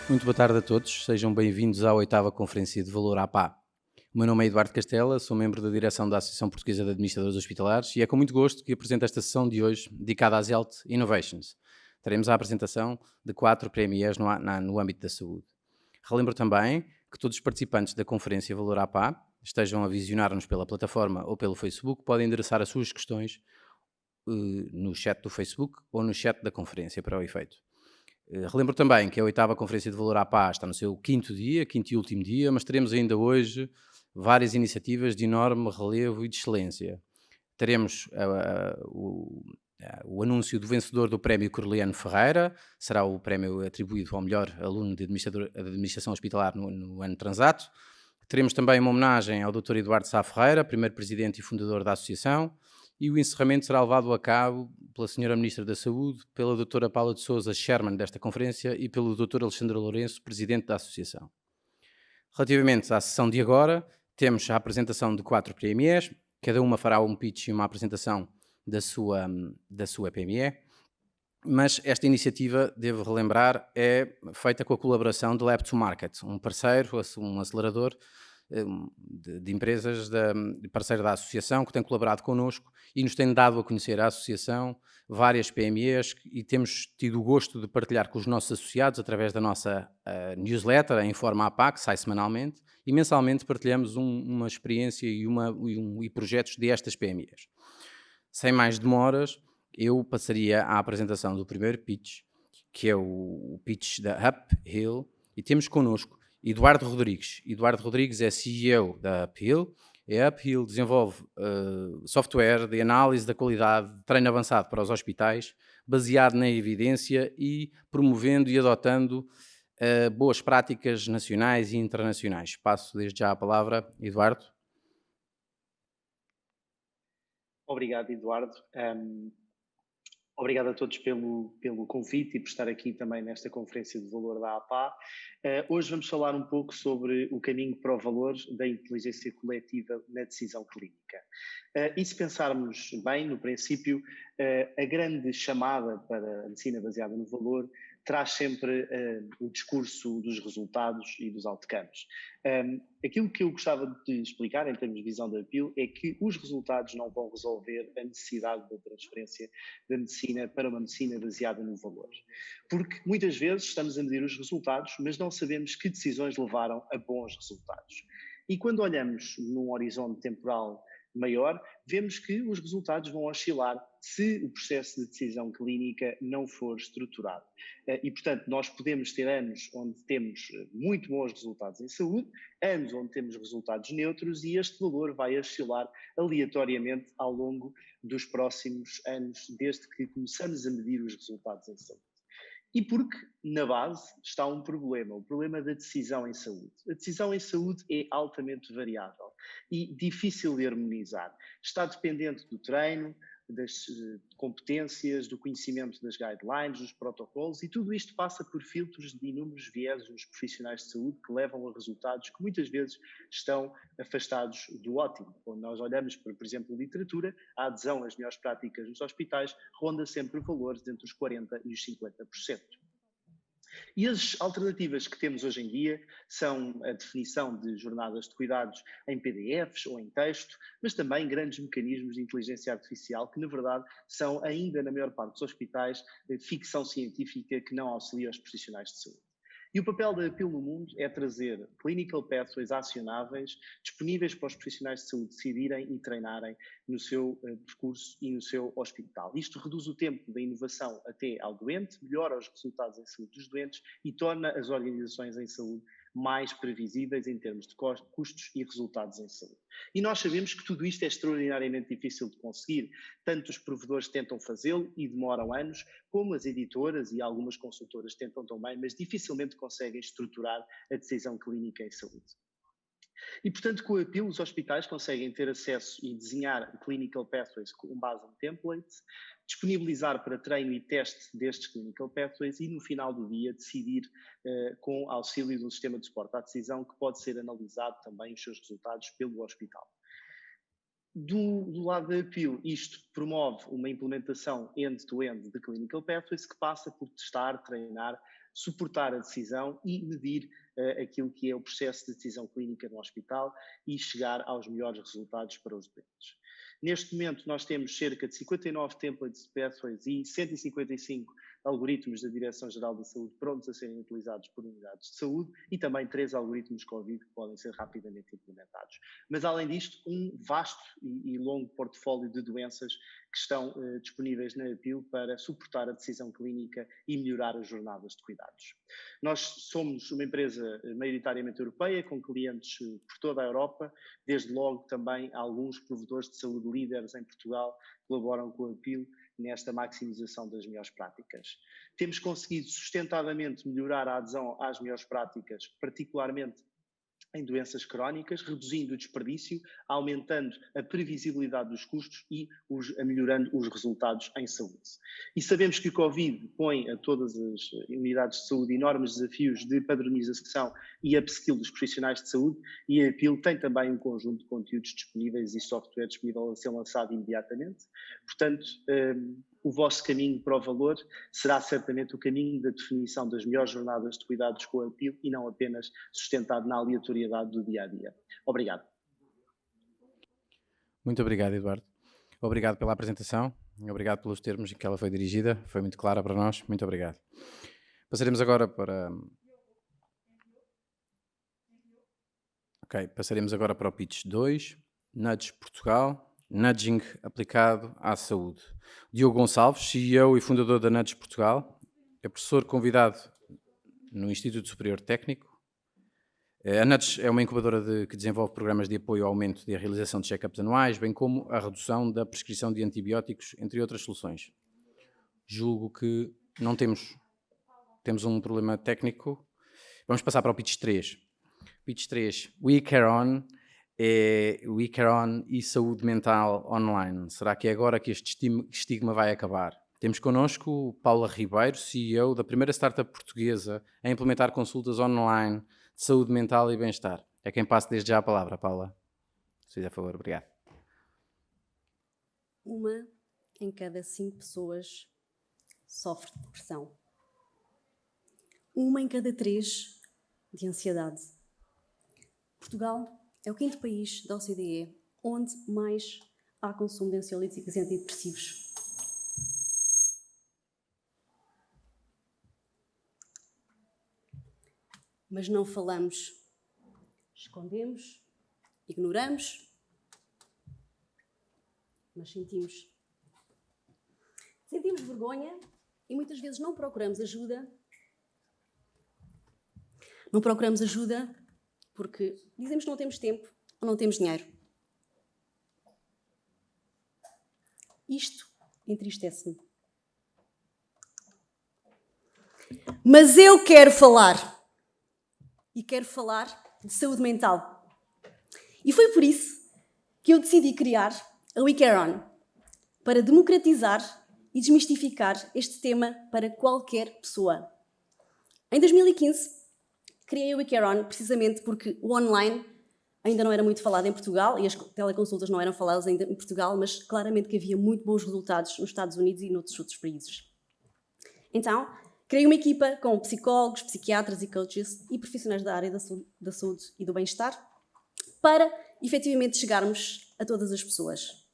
Muito boa tarde a todos, sejam bem-vindos à oitava Conferência de Valor APA. O meu nome é Eduardo Castela, sou membro da direção da Associação Portuguesa de Administradores Hospitalares e é com muito gosto que apresento esta sessão de hoje dedicada às Health Innovations. Teremos a apresentação de 4 prémios no âmbito da saúde. Relembro também que todos os participantes da Conferência Valor APA, estejam a visionar-nos pela plataforma ou pelo Facebook, podem endereçar as suas questões no chat do Facebook ou no chat da conferência para o efeito. Relembro também que a oitava Conferência de Valor à Paz está no seu quinto e último dia, mas teremos ainda hoje várias iniciativas de enorme relevo e de excelência. Teremos o anúncio do vencedor do prémio Corliano Ferreira, será o prémio atribuído ao melhor aluno de administração hospitalar no ano transato. Teremos também uma homenagem ao Dr. Eduardo Sá Ferreira, primeiro presidente e fundador da associação, e o encerramento será levado a cabo pela Sra. Ministra da Saúde, pela Dra. Paula de Sousa, chairman desta conferência, e pelo Dr. Alexandre Lourenço, presidente da associação. Relativamente à sessão de agora, temos a apresentação de 4 PMEs, cada uma fará um pitch e uma apresentação da sua PME, mas esta iniciativa, devo relembrar, é feita com a colaboração de Lab to Market, um parceiro, um acelerador de empresas, parceiro da associação, que tem colaborado connosco e nos tem dado a conhecer a associação, várias PMEs, e temos tido o gosto de partilhar com os nossos associados através da nossa newsletter, em forma APA, que sai semanalmente, e mensalmente partilhamos uma experiência e projetos destas PMEs. Sem mais demoras, eu passaria à apresentação do primeiro pitch, que é o pitch da Uphill, e temos connosco Eduardo Rodrigues. Eduardo Rodrigues é CEO da Uphill. A Uphill desenvolve software de análise da qualidade de treino avançado para os hospitais, baseado na evidência e promovendo e adotando boas práticas nacionais e internacionais. Passo desde já a palavra, Eduardo. Obrigado, Eduardo. Obrigado a todos pelo convite e por estar aqui também nesta Conferência de Valor da APA. Hoje vamos falar um pouco sobre o caminho para o valor da inteligência coletiva na decisão clínica. E se pensarmos bem, no princípio, a grande chamada para a medicina baseada no valor traz sempre o discurso dos resultados e dos outcomes. Aquilo que eu gostava de explicar em termos de visão da Uphill é que os resultados não vão resolver a necessidade da transferência da medicina para uma medicina baseada no valor. Porque muitas vezes estamos a medir os resultados, mas não sabemos que decisões levaram a bons resultados. E quando olhamos num horizonte temporal maior, vemos que os resultados vão oscilar se o processo de decisão clínica não for estruturado. E, portanto, nós podemos ter anos onde temos muito bons resultados em saúde, anos onde temos resultados neutros, e este valor vai oscilar aleatoriamente ao longo dos próximos anos, desde que começamos a medir os resultados em saúde. E porque, na base, está um problema, o problema da decisão em saúde. A decisão em saúde é altamente variável e difícil de harmonizar. Está dependente do treino, das competências, do conhecimento das guidelines, dos protocolos, e tudo isto passa por filtros de inúmeros vieses nos profissionais de saúde que levam a resultados que muitas vezes estão afastados do ótimo. Quando nós olhamos para, por exemplo, literatura, a adesão às melhores práticas nos hospitais ronda sempre valores entre os 40% e os 50%. E as alternativas que temos hoje em dia são a definição de jornadas de cuidados em PDFs ou em texto, mas também grandes mecanismos de inteligência artificial que, na verdade, são ainda, na maior parte dos hospitais, ficção científica que não auxilia os profissionais de saúde. E o papel da Uphill no mundo é trazer clinical pathways acionáveis, disponíveis para os profissionais de saúde decidirem e treinarem no seu percurso e no seu hospital. Isto reduz o tempo da inovação até ao doente, melhora os resultados em saúde dos doentes e torna as organizações em saúde mais previsíveis em termos de custos e resultados em saúde. E nós sabemos que tudo isto é extraordinariamente difícil de conseguir. Tanto os provedores tentam fazê-lo e demoram anos, como as editoras e algumas consultoras tentam também, mas dificilmente conseguem estruturar a decisão clínica em saúde. E, portanto, com a Uphill, os hospitais conseguem ter acesso e desenhar clinical pathways com base em templates, disponibilizar para treino e teste destes clinical pathways e, no final do dia, decidir com auxílio de um sistema de suporte à decisão que pode ser analisado também os seus resultados pelo hospital. Do lado da Appeal, isto promove uma implementação end-to-end de Clinical Pathways que passa por testar, treinar, suportar a decisão e medir aquilo que é o processo de decisão clínica no hospital e chegar aos melhores resultados para os doentes. Neste momento, nós temos cerca de 59 templates de pathways e 155 algoritmos da Direção-Geral da Saúde prontos a serem utilizados por unidades de saúde e também 3 algoritmos Covid que podem ser rapidamente implementados. Mas, além disto, um vasto e longo portfólio de doenças que estão disponíveis na Appeal para suportar a decisão clínica e melhorar as jornadas de cuidados. Nós somos uma empresa maioritariamente europeia, com clientes por toda a Europa, desde logo também alguns provedores de saúde líderes em Portugal colaboram com a Appeal nesta maximização das melhores práticas. Temos conseguido sustentadamente melhorar a adesão às melhores práticas, particularmente em doenças crónicas, reduzindo o desperdício, aumentando a previsibilidade dos custos e melhorando os resultados em saúde. E sabemos que o Covid põe a todas as unidades de saúde enormes desafios de padronização e upskill dos profissionais de saúde, e a Appeal tem também um conjunto de conteúdos disponíveis e software disponível a ser lançado imediatamente. Portanto, o vosso caminho para o valor será certamente o caminho da definição das melhores jornadas de cuidados com a Appeal e não apenas sustentado na aleatoriedade do dia-a-dia. Obrigado. Muito obrigado, Eduardo. Obrigado pela apresentação, obrigado pelos termos em que ela foi dirigida, foi muito clara para nós, muito obrigado. Passaremos agora para... passaremos agora para o Pitch 2, Nudge Portugal. Nudging aplicado à saúde. Diogo Gonçalves, CEO e fundador da Nudge Portugal, é professor convidado no Instituto Superior Técnico. A Nudge é uma incubadora que desenvolve programas de apoio ao aumento da realização de check-ups anuais, bem como a redução da prescrição de antibióticos, entre outras soluções. Julgo que não temos um problema técnico. Vamos passar para o Pitch 3. Pitch 3, We Care On. É o We Care On e saúde mental online. Será que é agora que este estigma vai acabar? Temos connosco Paula Ribeiro, CEO da primeira startup portuguesa a implementar consultas online de saúde mental e bem-estar. É quem passo desde já a palavra, Paula. Se fizer favor, obrigado. 1 em cada 5 pessoas sofre de depressão. 1 em cada 3 de ansiedade. Portugal é o 5º país da OCDE onde mais há consumo de ansiolíticos e antidepressivos. Mas não falamos, escondemos, ignoramos, mas sentimos. Sentimos vergonha e muitas vezes não procuramos ajuda. Não procuramos ajuda porque dizemos que não temos tempo ou não temos dinheiro. Isto entristece-me. Mas eu quero falar. E quero falar de saúde mental. E foi por isso que eu decidi criar a We Care On, para democratizar e desmistificar este tema para qualquer pessoa. Em 2015, criei a We Care On precisamente porque o online ainda não era muito falado em Portugal e as teleconsultas não eram faladas ainda em Portugal, mas claramente que havia muito bons resultados nos Estados Unidos e noutros outros países. Então, criei uma equipa com psicólogos, psiquiatras e coaches e profissionais da área da saúde e do bem-estar para, efetivamente, chegarmos a todas as pessoas.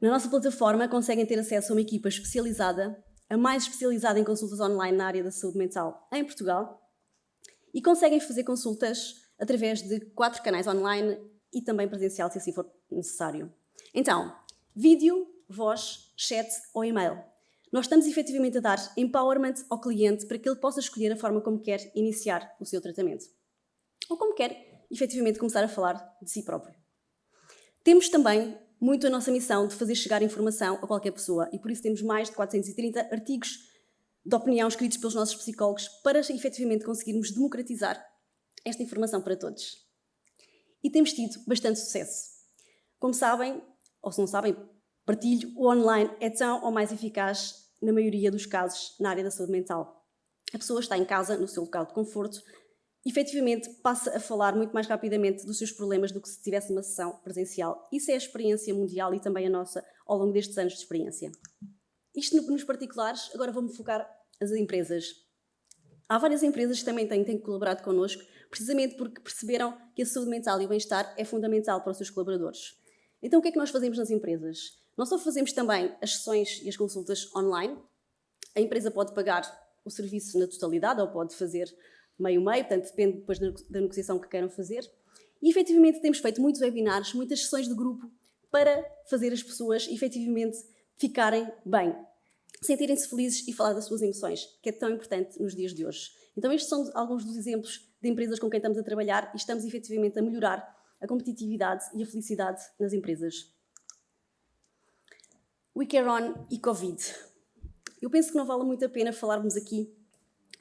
Na nossa plataforma conseguem ter acesso a uma equipa especializada, a mais especializada em consultas online na área da saúde mental em Portugal, e conseguem fazer consultas através de 4 canais online e também presencial, se assim for necessário. Então, vídeo, voz, chat ou e-mail. Nós estamos efetivamente a dar empowerment ao cliente para que ele possa escolher a forma como quer iniciar o seu tratamento. Ou como quer, efetivamente, começar a falar de si próprio. Temos também muito a nossa missão de fazer chegar informação a qualquer pessoa e por isso temos mais de 430 artigos de opinião escritos pelos nossos psicólogos para efetivamente conseguirmos democratizar esta informação para todos. E temos tido bastante sucesso. Como sabem, ou se não sabem, partilho, o online é tão ou mais eficaz na maioria dos casos na área da saúde mental. A pessoa está em casa, no seu local de conforto, efetivamente passa a falar muito mais rapidamente dos seus problemas do que se tivesse uma sessão presencial. Isso é a experiência mundial e também a nossa ao longo destes anos de experiência. Isto nos particulares, agora vou-me focar nas empresas. Há várias empresas que também têm colaborado connosco, precisamente porque perceberam que a saúde mental e o bem-estar é fundamental para os seus colaboradores. Então, o que é que nós fazemos nas empresas? Nós só fazemos também as sessões e as consultas online. A empresa pode pagar o serviço na totalidade ou pode fazer meio-meio, portanto, depende depois da negociação que queiram fazer. E, efetivamente, temos feito muitos webinars, muitas sessões de grupo para fazer as pessoas, efetivamente, ficarem bem, sentirem-se felizes e falar das suas emoções, que é tão importante nos dias de hoje. Então, estes são alguns dos exemplos de empresas com quem estamos a trabalhar e estamos, efetivamente, a melhorar a competitividade e a felicidade nas empresas. We Care On e Covid. Eu penso que não vale muito a pena falarmos aqui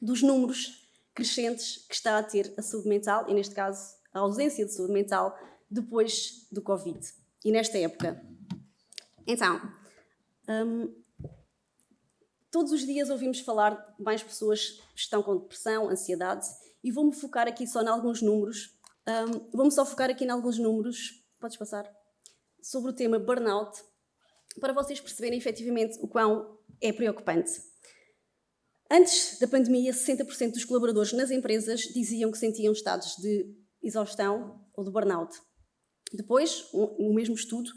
dos números crescentes que está a ter a saúde mental, e neste caso a ausência de saúde mental, depois do Covid e nesta época. Então, todos os dias ouvimos falar de mais pessoas que estão com depressão, ansiedade, e vou-me focar aqui só em alguns números. Podes passar? Sobre o tema burnout, para vocês perceberem efetivamente o quão é preocupante. Antes da pandemia, 60% dos colaboradores nas empresas diziam que sentiam estados de exaustão ou de burnout. Depois, o mesmo estudo,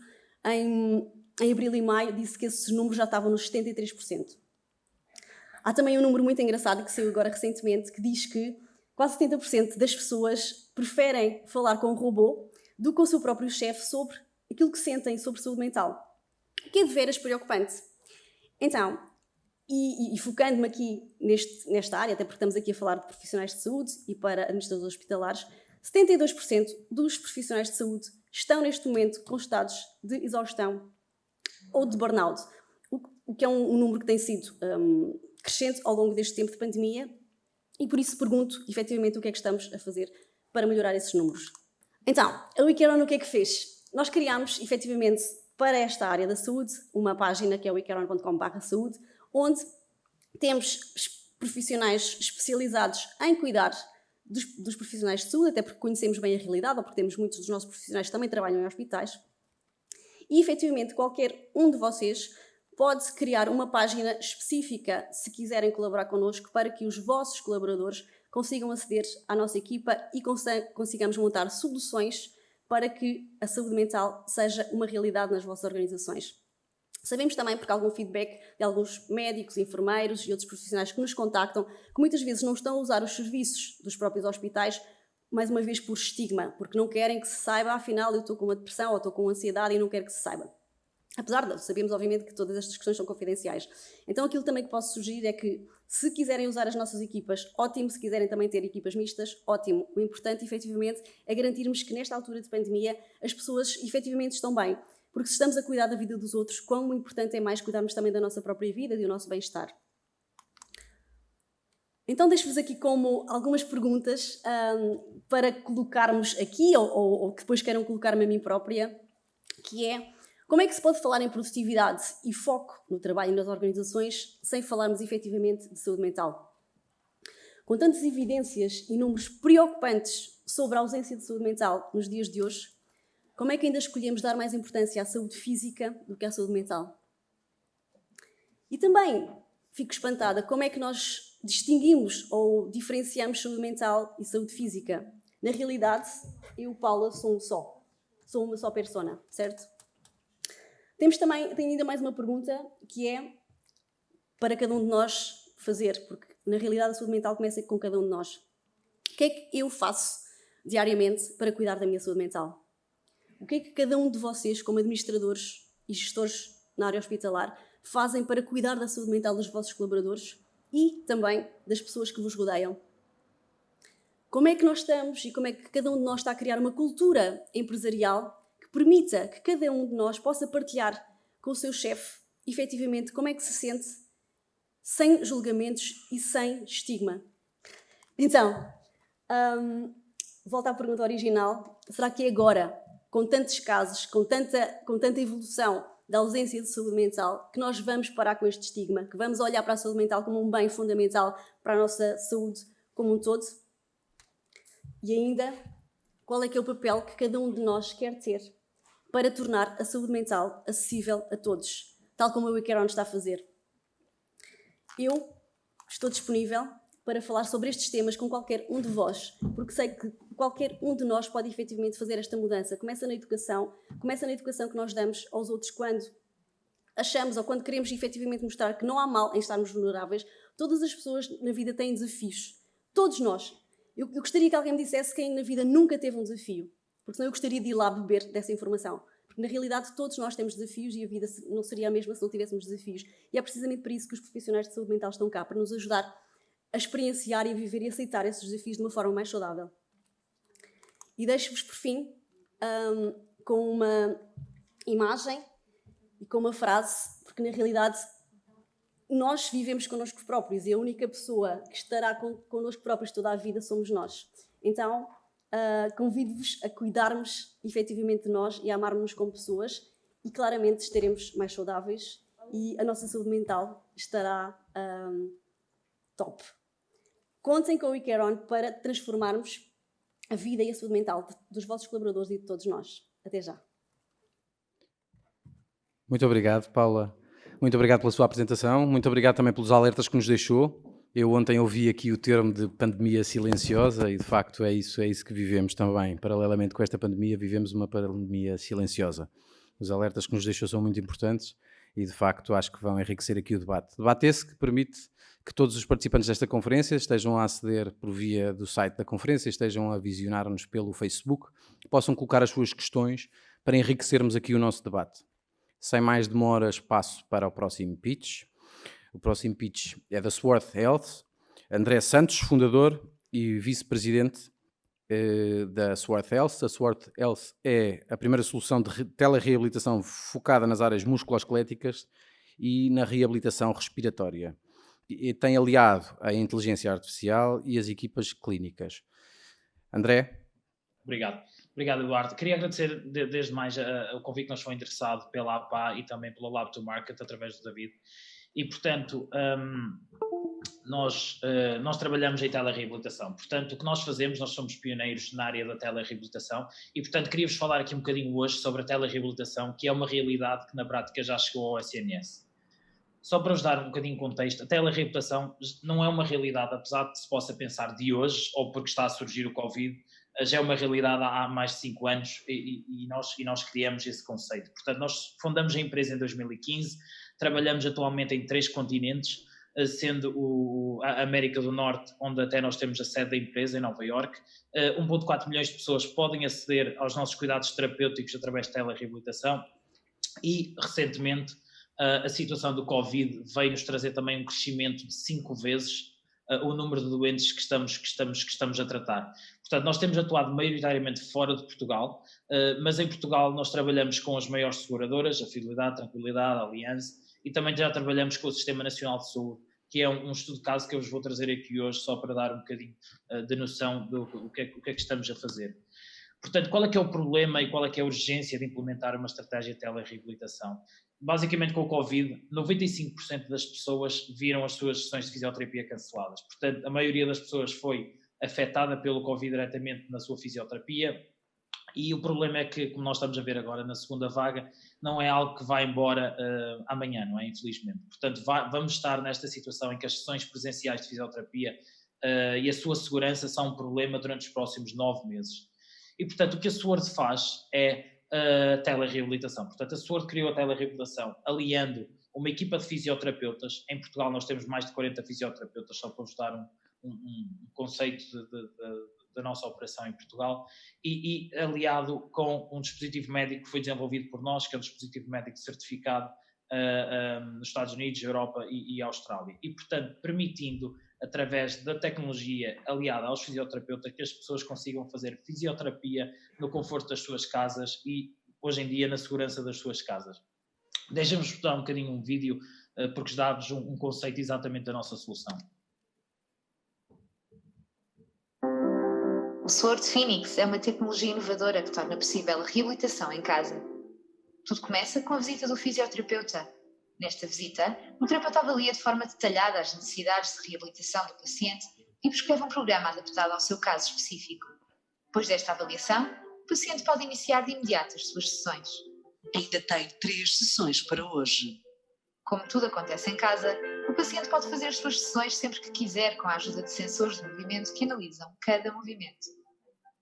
em abril e maio, disse que esses números já estavam nos 73%. Há também um número muito engraçado que saiu agora recentemente, que diz que quase 70% das pessoas preferem falar com um robô do que com o seu próprio chefe sobre aquilo que sentem sobre saúde mental. O que é de veras preocupante. Então, e focando-me aqui nesta área, até porque estamos aqui a falar de profissionais de saúde e para administradores hospitalares, 72% dos profissionais de saúde estão neste momento com estados de exaustão ou de burnout, o que é um número que tem sido crescente ao longo deste tempo de pandemia, e por isso pergunto, efetivamente, o que é que estamos a fazer para melhorar esses números. Então, a We Care On o que é que fez? Nós criámos, efetivamente, para esta área da saúde, uma página que é wecareon.com/saúde, onde temos profissionais especializados em cuidar dos profissionais de saúde, até porque conhecemos bem a realidade, ou porque temos muitos dos nossos profissionais que também trabalham em hospitais. E, efetivamente, qualquer um de vocês pode criar uma página específica, se quiserem colaborar connosco, para que os vossos colaboradores consigam aceder à nossa equipa e consigamos montar soluções para que a saúde mental seja uma realidade nas vossas organizações. Sabemos também, porque há algum feedback de alguns médicos, enfermeiros e outros profissionais que nos contactam, que muitas vezes não estão a usar os serviços dos próprios hospitais, mais uma vez por estigma, porque não querem que se saiba, afinal eu estou com uma depressão ou estou com ansiedade e não quero que se saiba. Apesar de sabemos, obviamente, que todas estas questões são confidenciais. Então, aquilo também que posso sugerir é que, se quiserem usar as nossas equipas, ótimo. Se quiserem também ter equipas mistas, ótimo. O importante, efetivamente, é garantirmos que, nesta altura de pandemia, as pessoas, efetivamente, estão bem. Porque se estamos a cuidar da vida dos outros, quão importante é mais cuidarmos também da nossa própria vida e do nosso bem-estar. Então, deixo-vos aqui como algumas perguntas para colocarmos aqui, ou que depois queiram colocar-me a mim própria, que é: como é que se pode falar em produtividade e foco no trabalho e nas organizações sem falarmos efetivamente de saúde mental? Com tantas evidências e números preocupantes sobre a ausência de saúde mental nos dias de hoje, como é que ainda escolhemos dar mais importância à saúde física do que à saúde mental? E também fico espantada como é que nós distinguimos ou diferenciamos saúde mental e saúde física. Na realidade, eu e Paula sou uma só persona, certo? Tenho ainda mais uma pergunta, que é para cada um de nós fazer, porque na realidade a saúde mental começa com cada um de nós. O que é que eu faço diariamente para cuidar da minha saúde mental? O que é que cada um de vocês, como administradores e gestores na área hospitalar, fazem para cuidar da saúde mental dos vossos colaboradores e também das pessoas que vos rodeiam? Como é que nós estamos e como é que cada um de nós está a criar uma cultura empresarial que permita que cada um de nós possa partilhar com o seu chefe, efetivamente, como é que se sente, sem julgamentos e sem estigma? Então, volto à pergunta original: será que é agora, com tantos casos, com tanta evolução da ausência de saúde mental, que nós vamos parar com este estigma, que vamos olhar para a saúde mental como um bem fundamental para a nossa saúde como um todo? E ainda, qual é que é o papel que cada um de nós quer ter para tornar a saúde mental acessível a todos, tal como a WeCare On está a fazer. Eu estou disponível para falar sobre estes temas com qualquer um de vós, porque sei que qualquer um de nós pode efetivamente fazer esta mudança. Começa na educação que nós damos aos outros quando achamos ou quando queremos efetivamente mostrar que não há mal em estarmos vulneráveis. Todas as pessoas na vida têm desafios. Todos nós. Eu gostaria que alguém me dissesse quem na vida nunca teve um desafio, porque senão eu gostaria de ir lá beber dessa informação. Porque na realidade todos nós temos desafios e a vida não seria a mesma se não tivéssemos desafios. E é precisamente por isso que os profissionais de saúde mental estão cá, para nos ajudar a experienciar e a viver e aceitar esses desafios de uma forma mais saudável. E deixo-vos por fim com uma imagem e com uma frase, porque na realidade nós vivemos connosco próprios e a única pessoa que estará connosco próprios toda a vida somos nós. Então, convido-vos a cuidarmos efetivamente de nós e a amarmos-nos como pessoas e claramente estaremos mais saudáveis e a nossa saúde mental estará top. Contem com o WeCare On para transformarmos a vida e a saúde mental dos vossos colaboradores e de todos nós. Até já. Muito obrigado, Paula. Muito obrigado pela sua apresentação. Muito obrigado também pelos alertas que nos deixou. Eu ontem ouvi aqui o termo de pandemia silenciosa e, de facto, é isso que vivemos também. Paralelamente com esta pandemia, vivemos uma pandemia silenciosa. Os alertas que nos deixou são muito importantes e, de facto, acho que vão enriquecer aqui o debate. Debate esse que permite que todos os participantes desta conferência estejam a aceder por via do site da conferência, estejam a visionar-nos pelo Facebook, possam colocar as suas questões para enriquecermos aqui o nosso debate. Sem mais demora, passo para o próximo pitch. O próximo pitch é da Swarth Health. André Santos, fundador e vice-presidente da Swarth Health. A Swarth Health é a primeira solução de telereabilitação focada nas áreas musculoesqueléticas e na reabilitação respiratória. E tem aliado a inteligência artificial e as equipas clínicas. André? Obrigado, Eduardo. Queria agradecer desde mais o convite que nos foi interessado pela APA e também pela Lab to Market, através do David. E, portanto, nós trabalhamos em telereabilitação. Portanto, o que nós fazemos, nós somos pioneiros na área da telereabilitação e, portanto, queria-vos falar aqui um bocadinho hoje sobre a telereabilitação, que é uma realidade que, na prática, já chegou ao SNS. Só para vos dar um bocadinho de contexto, a telereabilitação não é uma realidade, apesar de se possa pensar de hoje, ou porque está a surgir o Covid, já é uma realidade há mais de 5 anos e nós criamos esse conceito. Portanto, nós fundamos a empresa em 2015, trabalhamos atualmente em 3 continentes, sendo a América do Norte, onde até nós temos a sede da empresa, em Nova Iorque. 1,4 milhões de pessoas podem aceder aos nossos cuidados terapêuticos através de telereabilitação e, recentemente, a situação do Covid veio-nos trazer também um crescimento de 5 vezes o número de doentes que estamos a tratar. Portanto, nós temos atuado maioritariamente fora de Portugal, mas em Portugal nós trabalhamos com as maiores seguradoras, a Fidelidade, a Tranquilidade, a Allianz, e também já trabalhamos com o Sistema Nacional de Saúde, que é um estudo de caso que eu vos vou trazer aqui hoje, só para dar um bocadinho de noção do que é que estamos a fazer. Portanto, qual é que é o problema e qual é que é a urgência de implementar uma estratégia de telereabilitação? Basicamente, com o Covid, 95% das pessoas viram as suas sessões de fisioterapia canceladas. Portanto, a maioria das pessoas foi afetada pelo Covid diretamente na sua fisioterapia e o problema é que, como nós estamos a ver agora na segunda vaga, não é algo que vai embora amanhã, não é? Infelizmente. Portanto, vamos estar nesta situação em que as sessões presenciais de fisioterapia e a sua segurança são um problema durante os próximos 9 meses. E, portanto, o que a Swarth faz é a telereabilitação. Portanto, a Swarth criou a telereabilitação aliando uma equipa de fisioterapeutas. Em Portugal nós temos mais de 40 fisioterapeutas, só para vos dar um conceito da nossa operação em Portugal, e aliado com um dispositivo médico que foi desenvolvido por nós, que é um dispositivo médico certificado nos Estados Unidos, Europa e Austrália. E, portanto, permitindo, através da tecnologia aliada aos fisioterapeutas, que as pessoas consigam fazer fisioterapia no conforto das suas casas e, hoje em dia, na segurança das suas casas. Deixem-nos dar um bocadinho um vídeo, porque dá-vos um conceito exatamente da nossa solução. O Swarth Phoenix é uma tecnologia inovadora que torna possível a reabilitação em casa. Tudo começa com a visita do fisioterapeuta. Nesta visita, o terapeuta avalia de forma detalhada as necessidades de reabilitação do paciente e prescreve um programa adaptado ao seu caso específico. Depois desta avaliação, o paciente pode iniciar de imediato as suas sessões. Ainda tenho 3 sessões para hoje. Como tudo acontece em casa, o paciente pode fazer as suas sessões sempre que quiser com a ajuda de sensores de movimento que analisam cada movimento.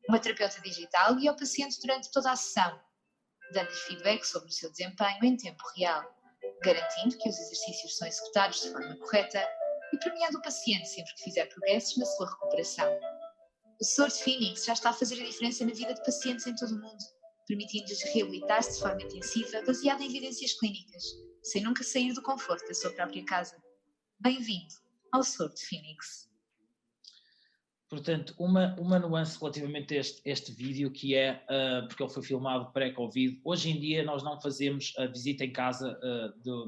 Uma terapeuta digital guia o paciente durante toda a sessão, dando-lhe feedback sobre o seu desempenho em tempo real, garantindo que os exercícios são executados de forma correta e premiando o paciente sempre que fizer progressos na sua recuperação. O Sword Phoenix já está a fazer a diferença na vida de pacientes em todo o mundo, permitindo-lhes reabilitar-se de forma intensiva baseada em evidências clínicas, sem nunca sair do conforto da sua própria casa. Bem-vindo ao Sword Phoenix. Portanto, uma nuance relativamente a este vídeo, que é, porque ele foi filmado pré-Covid, hoje em dia nós não fazemos a visita em casa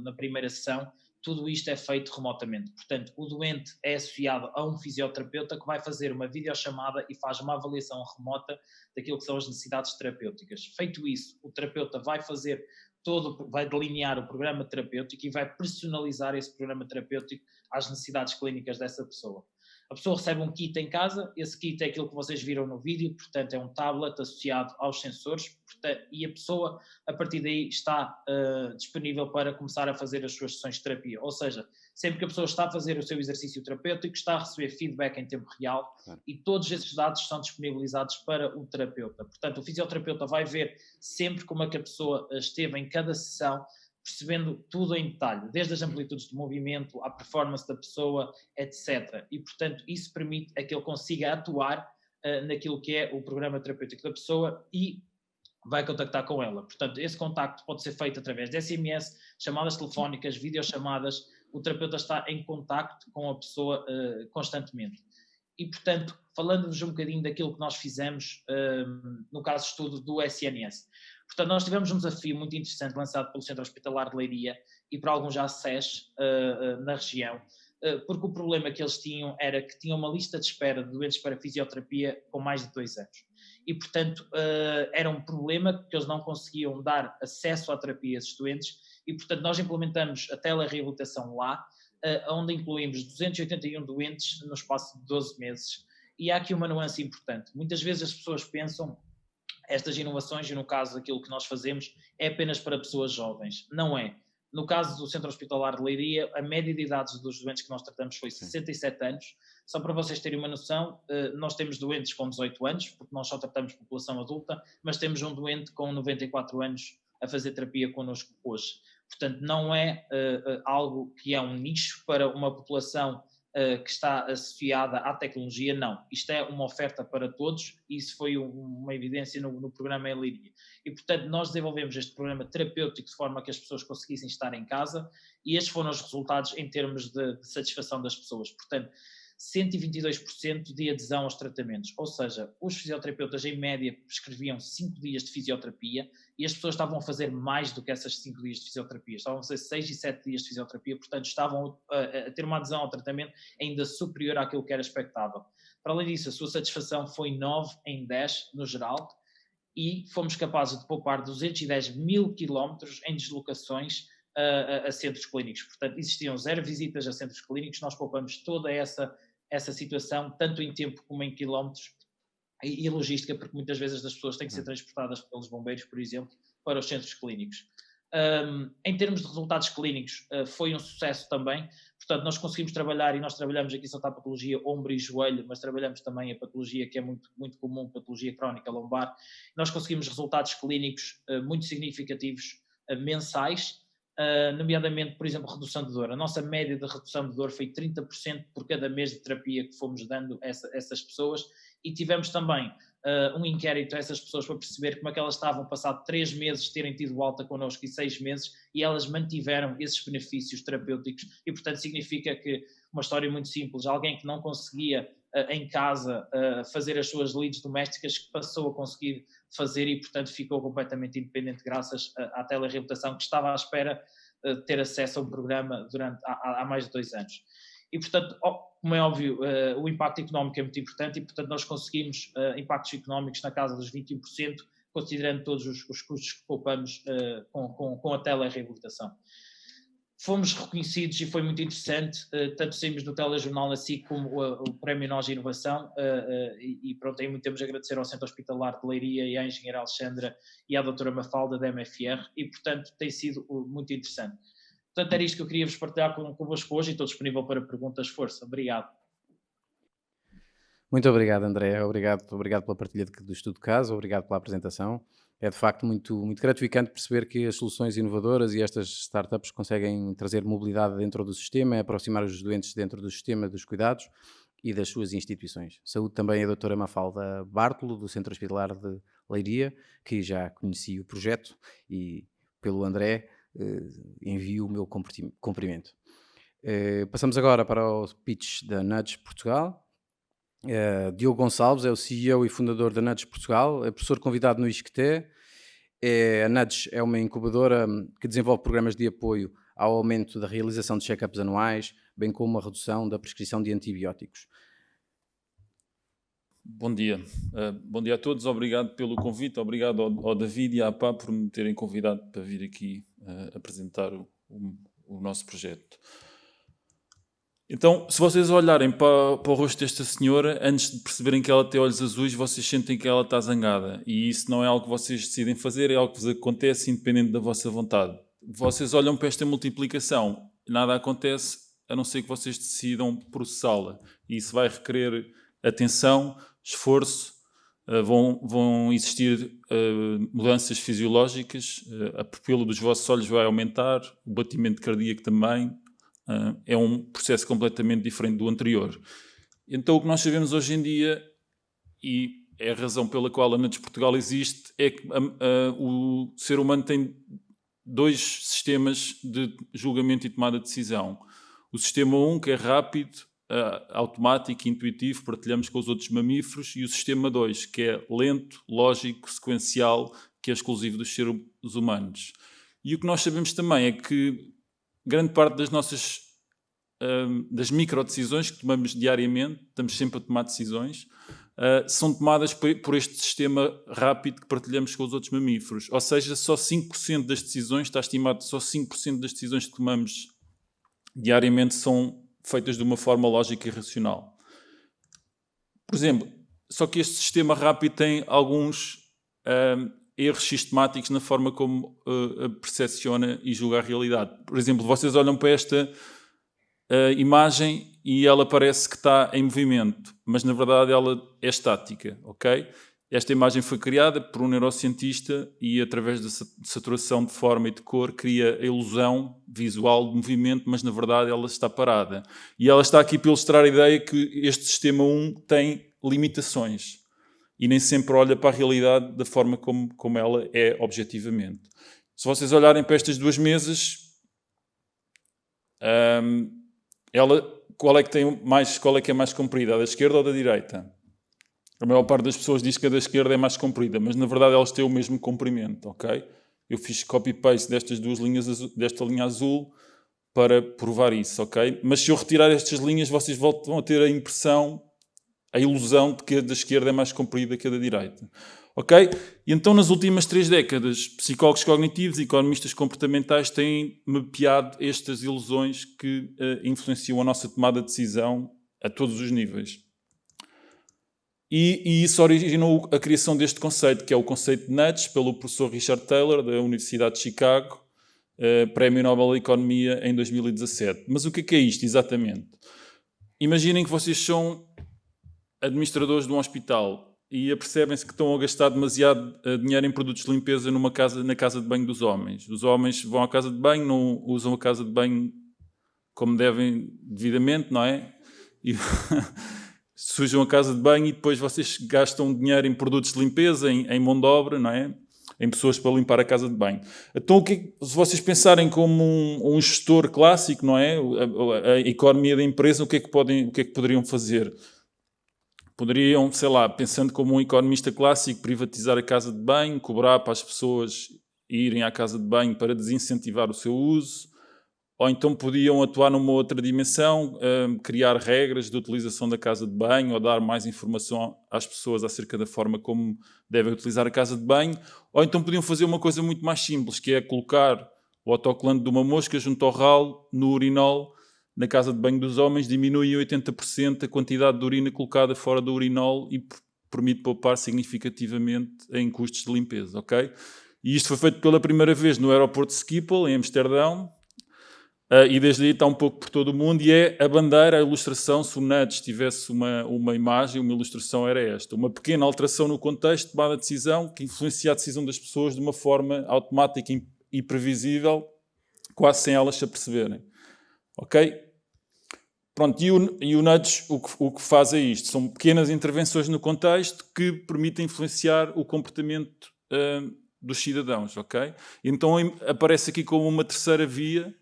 na primeira sessão, tudo isto é feito remotamente. Portanto, o doente é associado a um fisioterapeuta que vai fazer uma videochamada e faz uma avaliação remota daquilo que são as necessidades terapêuticas. Feito isso, o terapeuta vai delinear o programa terapêutico e vai personalizar esse programa terapêutico às necessidades clínicas dessa pessoa. A pessoa recebe um kit em casa, esse kit é aquilo que vocês viram no vídeo, portanto é um tablet associado aos sensores, e a pessoa a partir daí está disponível para começar a fazer as suas sessões de terapia, ou seja, sempre que a pessoa está a fazer o seu exercício terapêutico, está a receber feedback em tempo real, claro, e todos esses dados são disponibilizados para o terapeuta. Portanto, o fisioterapeuta vai ver sempre como é que a pessoa esteve em cada sessão, percebendo tudo em detalhe, desde as amplitudes de movimento, à performance da pessoa, etc. E, portanto, isso permite a que ele consiga atuar naquilo que é o programa terapêutico da pessoa e vai contactar com ela. Portanto, esse contacto pode ser feito através de SMS, chamadas telefónicas, videochamadas. O terapeuta está em contacto com a pessoa constantemente. E, portanto, falando-vos um bocadinho daquilo que nós fizemos no caso de estudo do SNS. Portanto, nós tivemos um desafio muito interessante lançado pelo Centro Hospitalar de Leiria e por alguns ACES na região, porque o problema que eles tinham era que tinham uma lista de espera de doentes para fisioterapia com mais de 2 anos. E, portanto, era um problema que eles não conseguiam dar acesso à terapia a esses doentes e, portanto, nós implementamos a telereabilitação lá, onde incluímos 281 doentes no espaço de 12 meses. E há aqui uma nuance importante. Muitas vezes as pessoas pensam estas inovações, e no caso aquilo que nós fazemos, é apenas para pessoas jovens. Não é. No caso do Centro Hospitalar de Leiria, a média de idades dos doentes que nós tratamos foi 67 anos. Só para vocês terem uma noção, nós temos doentes com 18 anos, porque nós só tratamos população adulta, mas temos um doente com 94 anos a fazer terapia connosco hoje. Portanto, não é algo que é um nicho para uma população que está associada à tecnologia, não. Isto é uma oferta para todos e isso foi uma evidência no programa em Leiria. E, portanto, nós desenvolvemos este programa terapêutico de forma que as pessoas conseguissem estar em casa e estes foram os resultados em termos de satisfação das pessoas. Portanto, 122% de adesão aos tratamentos, ou seja, os fisioterapeutas em média prescreviam 5 dias de fisioterapia e as pessoas estavam a fazer mais do que essas 5 dias de fisioterapia, estavam a fazer 6 e 7 dias de fisioterapia, portanto estavam a ter uma adesão ao tratamento ainda superior àquilo que era expectável. Para além disso, a sua satisfação foi 9 em 10 no geral e fomos capazes de poupar 210 mil quilómetros em deslocações a centros clínicos. Portanto, existiam 0 visitas a centros clínicos, nós poupamos toda essa situação, tanto em tempo como em quilómetros e logística, porque muitas vezes as pessoas têm que ser transportadas pelos bombeiros, por exemplo, para os centros clínicos. Em termos de resultados clínicos, foi um sucesso também. Portanto, nós conseguimos trabalhar, e nós trabalhamos aqui só a patologia ombro e joelho, mas trabalhamos também a patologia que é muito, muito comum, patologia crónica lombar. Nós conseguimos resultados clínicos muito significativos mensais, nomeadamente, por exemplo, redução de dor. A nossa média de redução de dor foi 30% por cada mês de terapia que fomos dando a essas pessoas e tivemos também um inquérito a essas pessoas para perceber como é que elas estavam passado 3 meses terem tido alta connosco e 6 meses e elas mantiveram esses benefícios terapêuticos e, portanto, significa que uma história muito simples, alguém que não conseguia em casa fazer as suas leads domésticas que passou a conseguir fazer e, portanto, ficou completamente independente graças à telereabilitação que estava à espera de ter acesso a um programa há mais de 2 anos. E, portanto, como é óbvio, o impacto económico é muito importante e, portanto, nós conseguimos impactos económicos na casa dos 21%, considerando todos os custos que poupamos com a telereabilitação. fomos reconhecidos e foi muito interessante, tanto saímos do telejornal assim como o Prémio Nós Inovação, e pronto, aí muito temos a agradecer ao Centro Hospitalar de Leiria e à engenheira Alexandra e à doutora Mafalda da MFR, e portanto tem sido muito interessante. Portanto, era isto que eu queria vos partilhar convosco hoje e estou disponível para perguntas. Força, obrigado. Muito obrigado, André. Obrigado pela partilha do estudo de caso, obrigado pela apresentação. É de facto muito gratificante perceber que as soluções inovadoras e estas startups conseguem trazer mobilidade dentro do sistema, aproximar os doentes dentro do sistema dos cuidados e das suas instituições. Saúde também a doutora Mafalda Bartolo, do Centro Hospitalar de Leiria, que já conheci o projeto, e pelo André envio o meu cumprimento. Passamos agora para o pitch da Nudge Portugal. Diogo Gonçalves é o CEO e fundador da Nudge Portugal, é professor convidado no ISCTE. A Nudge é uma incubadora que desenvolve programas de apoio ao aumento da realização de check-ups anuais, bem como a redução da prescrição de antibióticos. Bom dia. Bom dia a todos, obrigado pelo convite, obrigado ao David e à APA por me terem convidado para vir aqui apresentar o nosso projeto. Então, se vocês olharem para o rosto desta senhora, antes de perceberem que ela tem olhos azuis, vocês sentem que ela está zangada. E isso não é algo que vocês decidem fazer, é algo que vos acontece independente da vossa vontade. Vocês olham para esta multiplicação, nada acontece, a não ser que vocês decidam processá-la. E isso vai requerer atenção, esforço, vão existir mudanças fisiológicas, a pupila dos vossos olhos vai aumentar, o batimento cardíaco também. É um processo completamente diferente do anterior. Então o que nós sabemos hoje em dia, e é a razão pela qual a Nudge Portugal existe, é que o ser humano tem dois sistemas de julgamento e tomada de decisão. O sistema 1, que é rápido, automático e intuitivo, partilhamos com os outros mamíferos, e o sistema 2, que é lento, lógico, sequencial, que é exclusivo dos seres humanos. E o que nós sabemos também é que grande parte das nossas das microdecisões que tomamos diariamente, estamos sempre a tomar decisões, são tomadas por este sistema rápido que partilhamos com os outros mamíferos. Ou seja, só 5% das decisões, está estimado que só 5% das decisões que tomamos diariamente são feitas de uma forma lógica e racional. Por exemplo, só que este sistema rápido tem alguns erros sistemáticos na forma como percepciona e julga a realidade. Por exemplo, vocês olham para esta imagem e ela parece que está em movimento, mas na verdade ela é estática, ok? Esta imagem foi criada por um neurocientista e através da saturação de forma e de cor cria a ilusão visual de movimento, mas na verdade ela está parada. E ela está aqui para ilustrar a ideia que este sistema 1 tem limitações e nem sempre olha para a realidade da forma como ela é objetivamente. Se vocês olharem para estas duas mesas, qual é que é mais comprida, a da esquerda ou da direita? A maior parte das pessoas diz que a da esquerda é mais comprida, mas na verdade elas têm o mesmo comprimento, ok? Eu fiz copy-paste destas duas linhas, desta linha azul, para provar isso, ok? Mas se eu retirar estas linhas, vocês voltam a ter a impressão, a ilusão de que a da esquerda é mais comprida que a da direita. Ok? E então, nas últimas 3 décadas, psicólogos cognitivos e economistas comportamentais têm mapeado estas ilusões que influenciam a nossa tomada de decisão a todos os níveis. E isso originou a criação deste conceito, que é o conceito de Nudge, pelo professor Richard Taylor, da Universidade de Chicago, Prémio Nobel da Economia em 2017. Mas o que é isto, exatamente? Imaginem que vocês são administradores de um hospital e apercebem-se que estão a gastar demasiado dinheiro em produtos de limpeza na casa de banho dos homens. Os homens vão à casa de banho, não usam a casa de banho como devem devidamente, não é? E sujam a casa de banho e depois vocês gastam dinheiro em produtos de limpeza, em mão de obra, não é? Em pessoas para limpar a casa de banho. Então, se vocês pensarem como um gestor clássico, não é? A economia da empresa, o que é que poderiam fazer? Poderiam, sei lá, pensando como um economista clássico, privatizar a casa de banho, cobrar para as pessoas irem à casa de banho para desincentivar o seu uso, ou então podiam atuar numa outra dimensão, criar regras de utilização da casa de banho, ou dar mais informação às pessoas acerca da forma como devem utilizar a casa de banho, ou então podiam fazer uma coisa muito mais simples, que é colocar O autocolante de uma mosca junto ao ralo, no urinol, na casa de banho dos homens, diminui em 80% a quantidade de urina colocada fora do urinol e permite poupar significativamente em custos de limpeza, ok? E isto foi feito pela primeira vez no aeroporto de Schiphol, em Amsterdão, e desde aí está um pouco por todo o mundo, e é a bandeira, a ilustração. Se o Nudge tivesse uma imagem, uma ilustração era esta. Uma pequena alteração no contexto, tomada a decisão, que influencia a decisão das pessoas de uma forma automática e previsível, quase sem elas se aperceberem. Ok? Pronto, e o Nudge o que faz é isto. São pequenas intervenções no contexto que permitem influenciar o comportamento dos cidadãos, ok? Então aparece aqui como uma terceira via,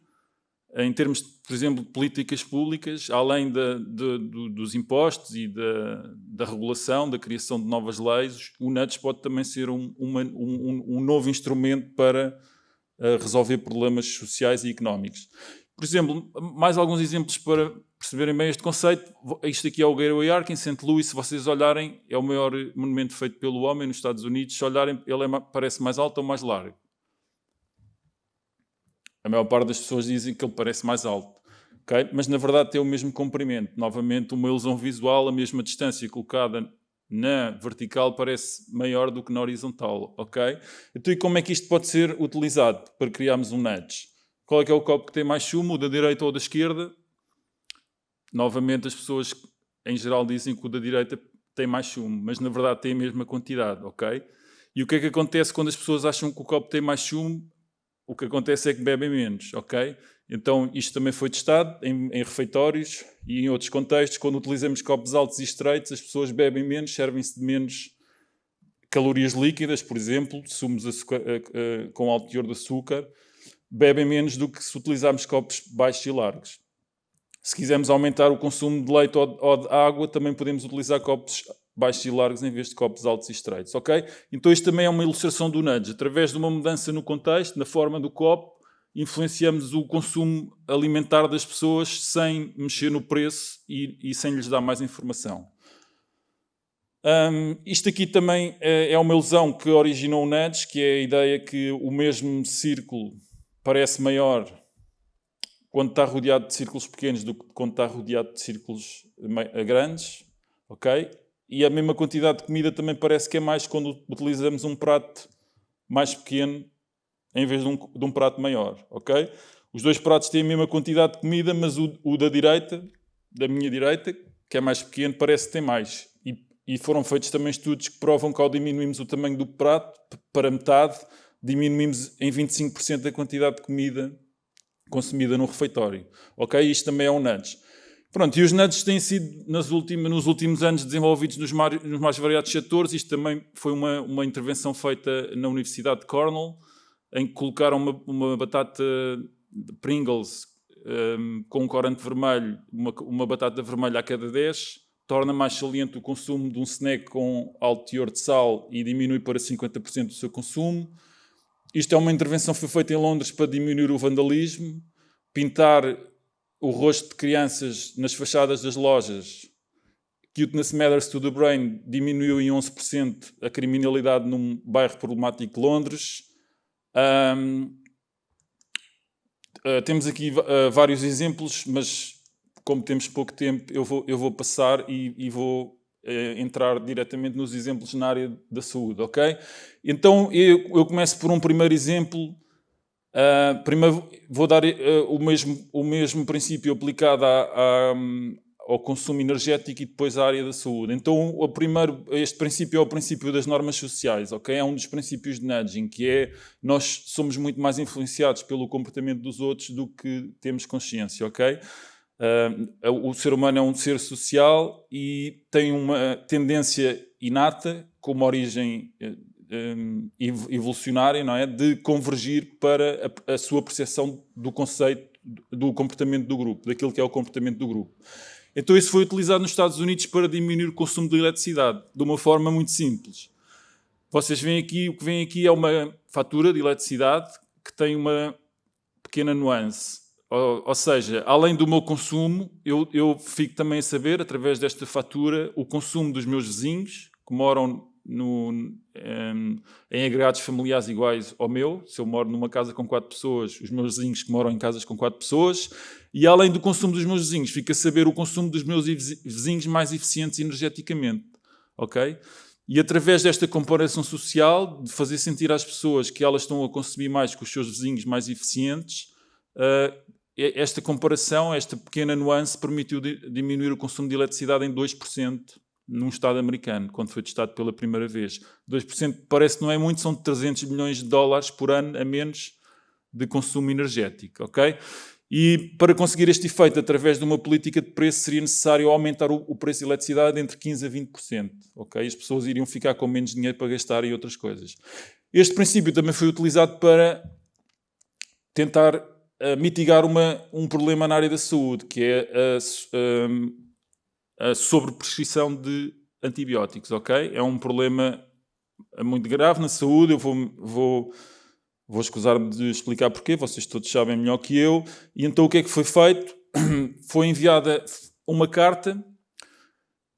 em termos, por exemplo, de políticas públicas, além dos impostos e da regulação, da criação de novas leis. O Nudge pode também ser um novo instrumento para resolver problemas sociais e económicos. Por exemplo, mais alguns exemplos para perceberem bem este conceito. Isto aqui é o Gateway Arch em St. Louis. Se vocês olharem, é o maior monumento feito pelo homem nos Estados Unidos. Se olharem, ele parece mais alto ou mais largo. A maior parte das pessoas dizem que ele parece mais alto, okay? Mas na verdade tem o mesmo comprimento. Novamente, uma ilusão visual, a mesma distância colocada na vertical parece maior do que na horizontal, ok? Então, e como é que isto pode ser utilizado para criarmos um nudge? Qual é que é o copo que tem mais chumbo, o da direita ou da esquerda? Novamente, as pessoas em geral dizem que o da direita tem mais chumbo, mas na verdade tem a mesma quantidade, ok? E o que é que acontece quando as pessoas acham que o copo tem mais chumbo? O que acontece é que bebem menos, ok? Então, isto também foi testado em refeitórios e em outros contextos. Quando utilizamos copos altos e estreitos, as pessoas bebem menos, servem-se de menos calorias líquidas, por exemplo, sumos com alto teor de açúcar, bebem menos do que se utilizarmos copos baixos e largos. Se quisermos aumentar o consumo de leite ou de água, também podemos utilizar copos baixos e largos em vez de copos altos e estreitos, ok? Então isto também é uma ilustração do nudge. Através de uma mudança no contexto, na forma do copo, influenciamos o consumo alimentar das pessoas sem mexer no preço e sem lhes dar mais informação. Isto aqui também é uma ilusão que originou o nudge, que é a ideia que o mesmo círculo parece maior quando está rodeado de círculos pequenos do que quando está rodeado de círculos grandes, ok? E a mesma quantidade de comida também parece que é mais quando utilizamos um prato mais pequeno em vez de um prato maior, ok? Os dois pratos têm a mesma quantidade de comida, mas o da direita, da minha direita, que é mais pequeno, parece que tem mais. E foram feitos também estudos que provam que ao diminuirmos o tamanho do prato para metade, diminuímos em 25% a quantidade de comida consumida no refeitório, ok? Isto também é um nudge. Pronto, e os nudges têm sido, nos últimos anos, desenvolvidos nos mais variados setores. Isto também foi uma intervenção feita na Universidade de Cornell, em que colocaram uma batata de Pringles com um corante vermelho, uma batata vermelha a cada 10, torna mais saliente o consumo de um snack com alto teor de sal e diminui para 50% o seu consumo. Isto é uma intervenção que foi feita em Londres para diminuir o vandalismo, pintar o rosto de crianças nas fachadas das lojas. Cuteness Matters to the Brain diminuiu em 11% a criminalidade num bairro problemático de Londres. Temos aqui vários exemplos, mas como temos pouco tempo, eu vou passar e vou entrar diretamente nos exemplos na área da saúde, ok? Então, eu começo por um primeiro exemplo. Primeiro vou dar o mesmo princípio aplicado ao consumo energético e depois à área da saúde. Então, este princípio é o princípio das normas sociais, ok? É um dos princípios de nudging, que é nós somos muito mais influenciados pelo comportamento dos outros do que temos consciência, ok? O ser humano é um ser social e tem uma tendência inata, como origem evolucionária, não é? De convergir para a sua percepção do conceito do comportamento do grupo, daquilo que é o comportamento do grupo. Então isso foi utilizado nos Estados Unidos para diminuir o consumo de eletricidade, de uma forma muito simples. Vocês veem aqui, o que vem aqui é uma fatura de eletricidade que tem uma pequena nuance. Ou seja, além do meu consumo, eu fico também a saber, através desta fatura, o consumo dos meus vizinhos, que moram em agregados familiares iguais ao meu. Se eu moro numa casa com 4 pessoas, os meus vizinhos que moram em casas com 4 pessoas, e além do consumo dos meus vizinhos, fica a saber o consumo dos meus vizinhos mais eficientes energeticamente, ok? E através desta comparação social, de fazer sentir às pessoas que elas estão a consumir mais que os seus vizinhos mais eficientes, esta comparação, esta pequena nuance, permitiu diminuir o consumo de eletricidade em 2% num Estado americano, quando foi testado pela primeira vez. 2% parece que não é muito, são 300 milhões de dólares por ano a menos de consumo energético, ok? E para conseguir este efeito, através de uma política de preço, seria necessário aumentar o preço de eletricidade entre 15% a 20%, ok? As pessoas iriam ficar com menos dinheiro para gastar em outras coisas. Este princípio também foi utilizado para tentar mitigar um problema na área da saúde, que é a sobreprescrição de antibióticos, ok? É um problema muito grave na saúde. Eu vou escusar-me de explicar porquê, vocês todos sabem melhor que eu. E então o que é que foi feito? Foi enviada uma carta.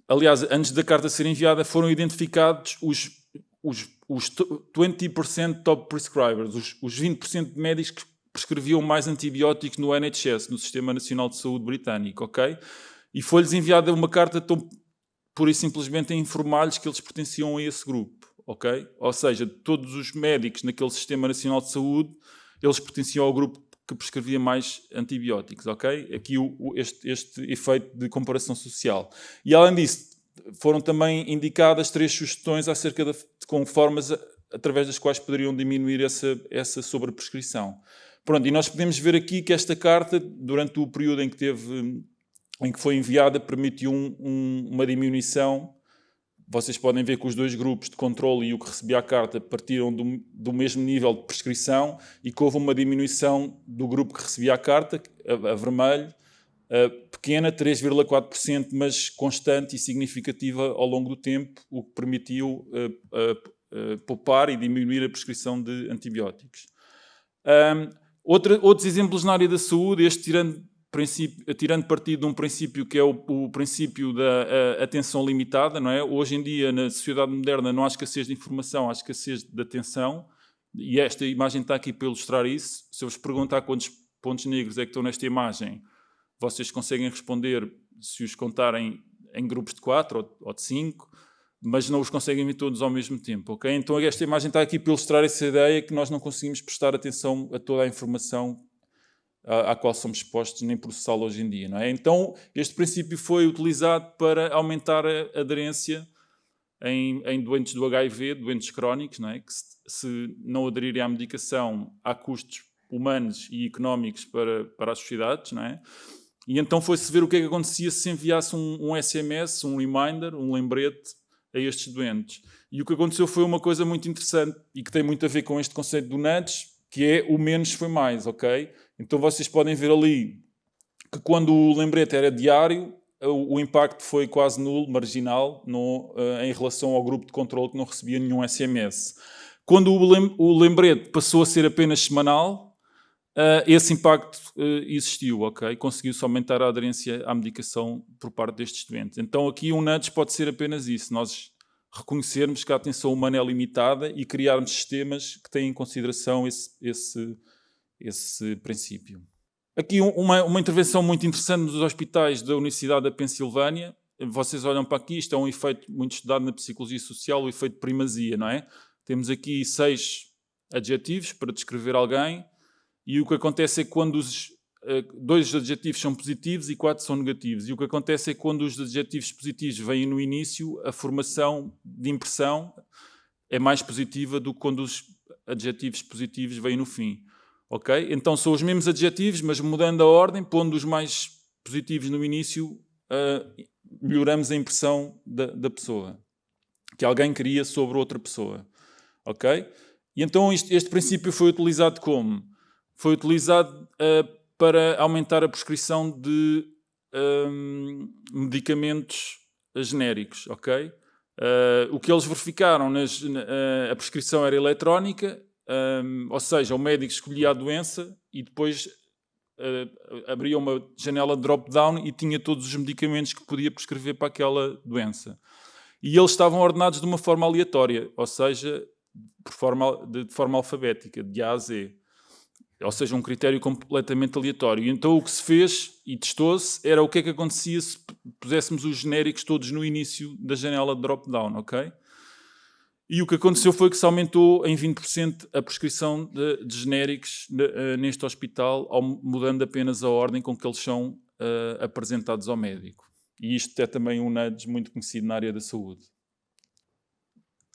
Aliás, antes da carta ser enviada, foram identificados os 20% top prescribers, os 20% de médicos que prescreviam mais antibióticos no NHS, no Sistema Nacional de Saúde Britânico, ok? E foi-lhes enviada uma carta pura e simplesmente a informar-lhes que eles pertenciam a esse grupo, ok? Ou seja, todos os médicos naquele Sistema Nacional de Saúde, eles pertenciam ao grupo que prescrevia mais antibióticos, ok? Aqui este efeito de comparação social. E além disso, foram também indicadas 3 sugestões acerca com formas através das quais poderiam diminuir essa sobreprescrição. Pronto, e nós podemos ver aqui que esta carta, durante o período em que foi enviada, permitiu uma diminuição. Vocês podem ver que os 2 grupos de controle e o que recebia a carta partiram do mesmo nível de prescrição e que houve uma diminuição do grupo que recebia a carta, a vermelho, pequena, 3,4%, mas constante e significativa ao longo do tempo, o que permitiu poupar e diminuir a prescrição de antibióticos. Outros exemplos na área da saúde, este tirando partido de um princípio que é o princípio da atenção limitada, não é? Hoje em dia, na sociedade moderna, não há escassez de informação, há escassez de atenção, e esta imagem está aqui para ilustrar isso. Se eu vos perguntar quantos pontos negros é que estão nesta imagem, vocês conseguem responder se os contarem em grupos de 4 ou de 5, mas não os conseguem ver todos ao mesmo tempo, ok? Então esta imagem está aqui para ilustrar essa ideia que nós não conseguimos prestar atenção a toda a informação à qual somos expostos, nem processá-la hoje em dia, não é? Então este princípio foi utilizado para aumentar a aderência em doentes do HIV, doentes crónicos, não é? Que se não aderirem à medicação, há custos humanos e económicos para as sociedades, não é? E então foi-se ver o que é que acontecia se enviasse um SMS, um reminder, um lembrete a estes doentes. E o que aconteceu foi uma coisa muito interessante e que tem muito a ver com este conceito do nudge, que é o menos foi mais, ok? Então vocês podem ver ali que quando o lembrete era diário, o impacto foi quase nulo, marginal, em relação ao grupo de controle que não recebia nenhum SMS. Quando o lembrete passou a ser apenas semanal, esse impacto existiu, ok? Conseguiu-se aumentar a aderência à medicação por parte destes doentes. Então aqui um nudge pode ser apenas isso, nós reconhecermos que a atenção humana é limitada e criarmos sistemas que têm em consideração esse princípio. Aqui uma intervenção muito interessante nos hospitais da Universidade da Pensilvânia. Vocês olham para aqui, isto é um efeito muito estudado na psicologia social, o efeito de primazia, não é? Temos aqui 6 adjetivos para descrever alguém. E o que acontece é que quando 2 adjetivos são positivos e 4 são negativos. E o que acontece é que quando os adjetivos positivos vêm no início, a formação de impressão é mais positiva do que quando os adjetivos positivos vêm no fim. Ok? Então são os mesmos adjetivos, mas mudando a ordem, pondo os mais positivos no início, melhoramos a impressão da pessoa, que alguém cria sobre outra pessoa. Ok? E então este princípio foi utilizado como? Foi utilizado para aumentar a prescrição de medicamentos genéricos, ok? O que eles verificaram, a prescrição era eletrónica, ou seja, o médico escolhia a doença e depois abria uma janela de drop-down e tinha todos os medicamentos que podia prescrever para aquela doença. e eles estavam ordenados de uma forma aleatória, ou seja, de forma alfabética, de A a Z. Ou seja, um critério completamente aleatório. E então o que se fez e testou-se era o que é que acontecia se puséssemos os genéricos todos no início da janela de drop-down, ok? E o que aconteceu foi que se aumentou em 20% a prescrição de genéricos neste hospital, mudando apenas a ordem com que eles são apresentados ao médico. E isto é também um nudge muito conhecido na área da saúde.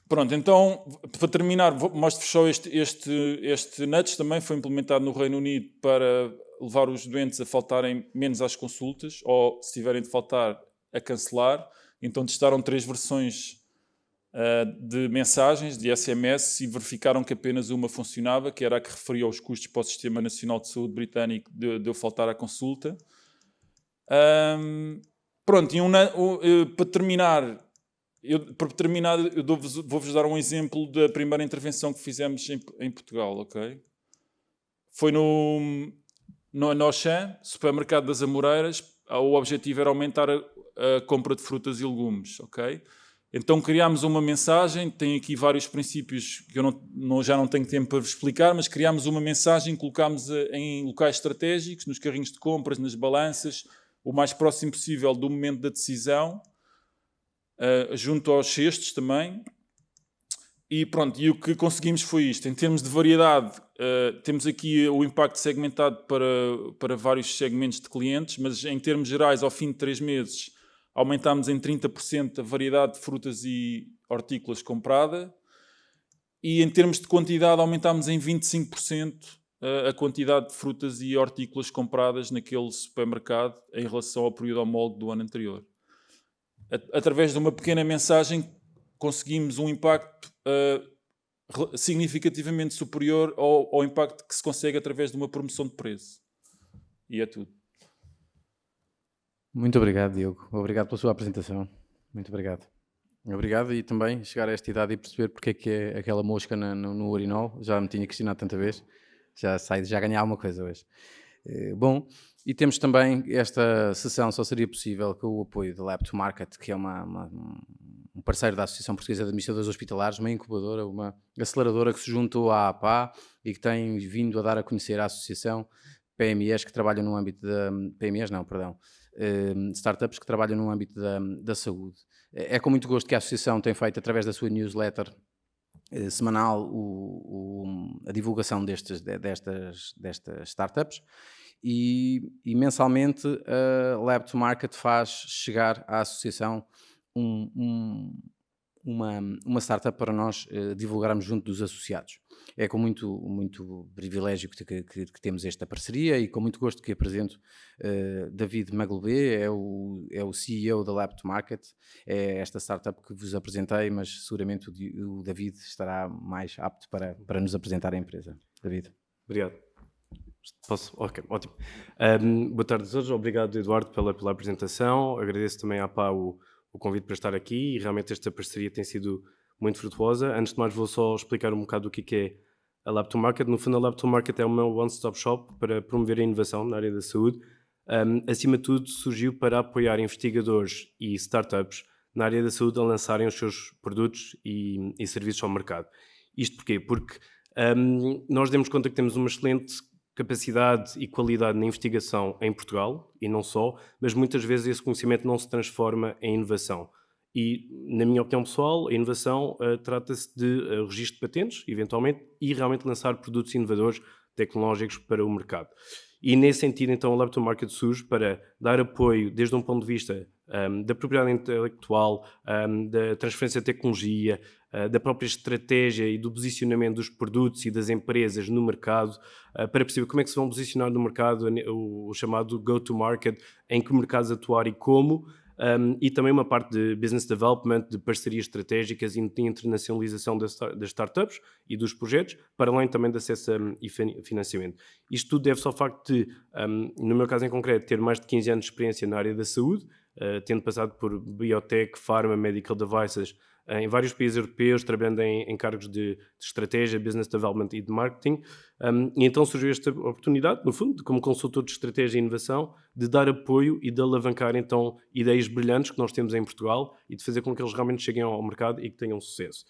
Pronto, então, para terminar, mostro-vos só este nudge também foi implementado no Reino Unido para levar os doentes a faltarem menos às consultas, ou se tiverem de faltar, a cancelar. Então testaram 3 versões de mensagens, de SMS, e verificaram que apenas uma funcionava, que era a que referia os custos para o Sistema Nacional de Saúde britânico de eu faltar à consulta. Pronto, para terminar, eu vou-vos dar um exemplo da primeira intervenção que fizemos em Portugal, ok? Foi no Auchan, supermercado das Amoreiras. O objetivo era aumentar a compra de frutas e legumes, ok? Então criámos uma mensagem, tem aqui vários princípios que eu já não tenho tempo para vos explicar, mas criámos uma mensagem, colocámos em locais estratégicos, nos carrinhos de compras, nas balanças, o mais próximo possível do momento da decisão, junto aos cestos também. E pronto, e o que conseguimos foi isto. Em termos de variedade, temos aqui o impacto segmentado para vários segmentos de clientes, mas em termos gerais, ao fim de 3 meses, aumentámos em 30% a variedade de frutas e hortícolas comprada, e em termos de quantidade aumentámos em 25% a quantidade de frutas e hortícolas compradas naquele supermercado em relação ao período homólogo do ano anterior. Através de uma pequena mensagem conseguimos um impacto significativamente superior ao impacto que se consegue através de uma promoção de preço. E é tudo. Muito obrigado, Diogo. Obrigado pela sua apresentação. Muito obrigado. Obrigado, e também chegar a esta idade e perceber porque é que é aquela mosca no urinol. Já me tinha questionado tanta vez. Já ganhei alguma coisa hoje. Bom, e temos também esta sessão, só seria possível com o apoio da Lab to Market, que é um parceiro da Associação Portuguesa de Administradores Hospitalares, uma incubadora, uma aceleradora que se juntou à APA e que tem vindo a dar a conhecer a associação PMEs que trabalham no âmbito da... PMEs não, perdão. Startups que trabalham no âmbito da saúde. É com muito gosto que a associação tem feito, através da sua newsletter semanal, a divulgação destas startups, e mensalmente a Lab to Market faz chegar à associação uma startup para nós divulgarmos junto dos associados. É com muito privilégio que temos esta parceria, e com muito gosto que apresento David Maglobé, é o CEO da Lab to Market. É esta startup que vos apresentei, mas seguramente o David estará mais apto para nos apresentar a empresa. David. Obrigado. Posso? Ok, ótimo. Boa tarde a todos. Obrigado, Eduardo, pela apresentação. Agradeço também à APA o convite para estar aqui, e realmente esta parceria tem sido muito frutuosa. Antes de mais, vou só explicar um bocado o que é a Lab to Market. No fundo, a Lab to Market é o meu one-stop shop para promover a inovação na área da saúde. Acima de tudo, surgiu para apoiar investigadores e startups na área da saúde a lançarem os seus produtos e serviços ao mercado. Isto porquê? Porque nós demos conta que temos uma excelente capacidade e qualidade na investigação em Portugal, e não só, mas muitas vezes esse conhecimento não se transforma em inovação. E, na minha opinião pessoal, a inovação trata-se de registro de patentes, eventualmente, e realmente lançar produtos inovadores tecnológicos para o mercado. E, nesse sentido, então, a Lab to Market surge para dar apoio, desde um ponto de vista da propriedade intelectual, da transferência de tecnologia, da própria estratégia e do posicionamento dos produtos e das empresas no mercado, para perceber como é que se vão posicionar no mercado, o chamado go-to-market, em que mercados atuar e como, e também uma parte de business development, de parcerias estratégicas e de internacionalização das startups e dos projetos, para além também de acesso e financiamento. Isto tudo deve-se ao facto de, no meu caso em concreto, ter mais de 15 anos de experiência na área da saúde, tendo passado por biotech, pharma, medical devices, em vários países europeus, trabalhando em cargos de estratégia, business development e de marketing. E então surgiu esta oportunidade, no fundo, como consultor de estratégia e inovação, de dar apoio e de alavancar então ideias brilhantes que nós temos em Portugal e de fazer com que eles realmente cheguem ao mercado e que tenham sucesso.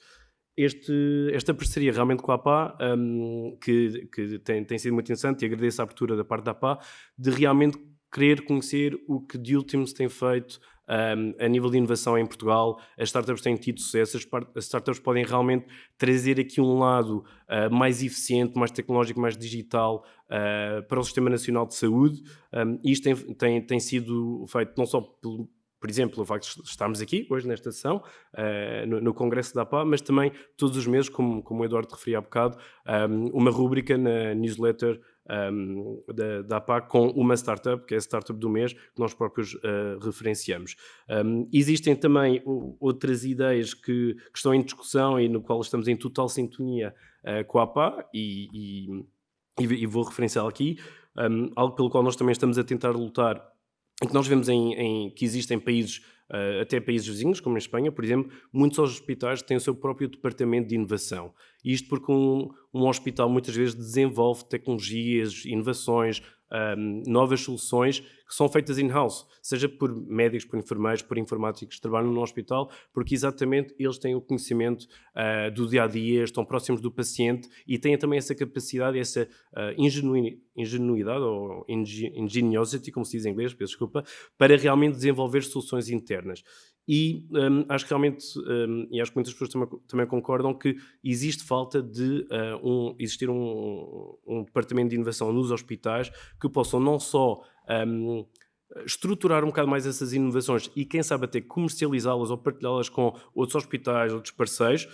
Esta parceria realmente com a APA, que tem sido muito interessante, e agradeço a abertura da parte da APA, de realmente querer conhecer o que de último se tem feito a nível de inovação em Portugal. As startups têm tido sucesso, as startups podem realmente trazer aqui um lado mais eficiente, mais tecnológico, mais digital para o Sistema Nacional de Saúde. Isto tem sido feito não só por exemplo, o facto de estarmos aqui hoje nesta sessão, no Congresso da APA, mas também todos os meses, como o Eduardo referia há bocado, uma rúbrica na newsletter da APA com uma startup, que é a startup do mês, que nós próprios referenciamos. Existem também outras ideias que estão em discussão e no qual estamos em total sintonia com a APA e vou referenciá-lo aqui, algo pelo qual nós também estamos a tentar lutar, que nós vemos que existem países, até países vizinhos, como em Espanha, por exemplo, muitos hospitais têm o seu próprio departamento de inovação. E isto porque um hospital muitas vezes desenvolve tecnologias, inovações, novas soluções que são feitas in-house, seja por médicos, por enfermeiros, por informáticos que trabalham no hospital, porque exatamente eles têm o conhecimento do dia-a-dia, estão próximos do paciente e têm também essa capacidade, essa ingenuidade ou ingenuity, como se diz em inglês, peço desculpa, para realmente desenvolver soluções internas. E acho que realmente, e acho que muitas pessoas também concordam, que existe falta de existir um departamento de inovação nos hospitais que possam não só estruturar um bocado mais essas inovações e quem sabe até comercializá-las ou partilhá-las com outros hospitais, outros parceiros,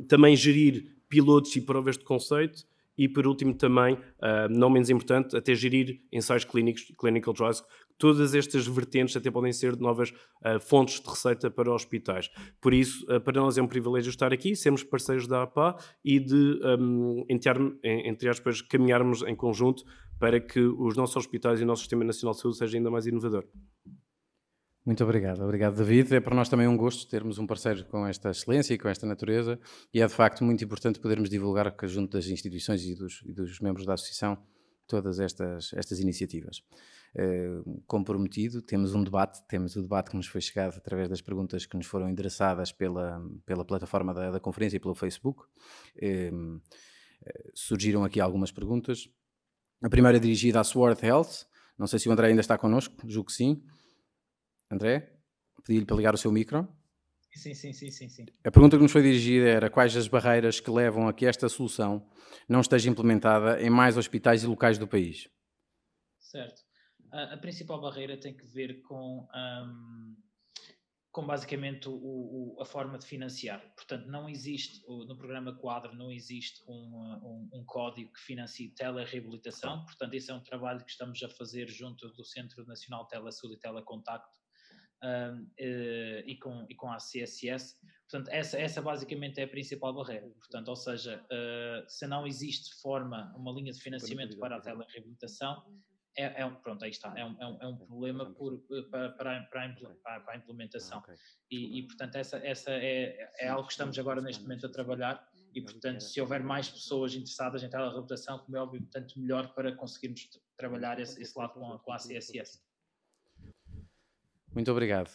também gerir pilotos e provas de conceito e, por último, também, não menos importante, até gerir ensaios clínicos, clinical trials. Todas estas vertentes até podem ser novas fontes de receita para hospitais. Por isso, para nós é um privilégio estar aqui, sermos parceiros da APA e de, entre aspas, caminharmos em conjunto para que os nossos hospitais e o nosso Sistema Nacional de Saúde seja ainda mais inovador. Muito obrigado. Obrigado, David. É para nós também um gosto termos um parceiro com esta excelência e com esta natureza e é de facto muito importante podermos divulgar junto das instituições e dos membros da Associação todas estas iniciativas. Como prometido, temos o debate que nos foi chegado através das perguntas que nos foram endereçadas pela plataforma da conferência e pelo Facebook. Surgiram aqui algumas perguntas. A primeira é dirigida à Sword Health. Não sei se o André ainda está connosco, julgo que sim. André, pedi-lhe para ligar o seu micro. Sim. A pergunta que nos foi dirigida era quais as barreiras que levam a que esta solução não esteja implementada em mais hospitais e locais do país. Certo. A principal barreira tem que ver com basicamente a forma de financiar. Portanto, não existe, no programa Quadro, não existe um código que financie telereabilitação. Portanto, esse é um trabalho que estamos a fazer junto do Centro Nacional de Telesaúde e Telecontacto e com a CSS. Portanto, essa basicamente é a principal barreira. Portanto, ou seja, se não existe uma linha de financiamento para a telereabilitação, pronto, aí está, é um problema para a implementação. E portanto, essa é algo que estamos agora neste momento a trabalhar e, portanto, se houver mais pessoas interessadas em telereabilitação, como é óbvio, tanto melhor para conseguirmos trabalhar esse lado com a CSS. Muito obrigado.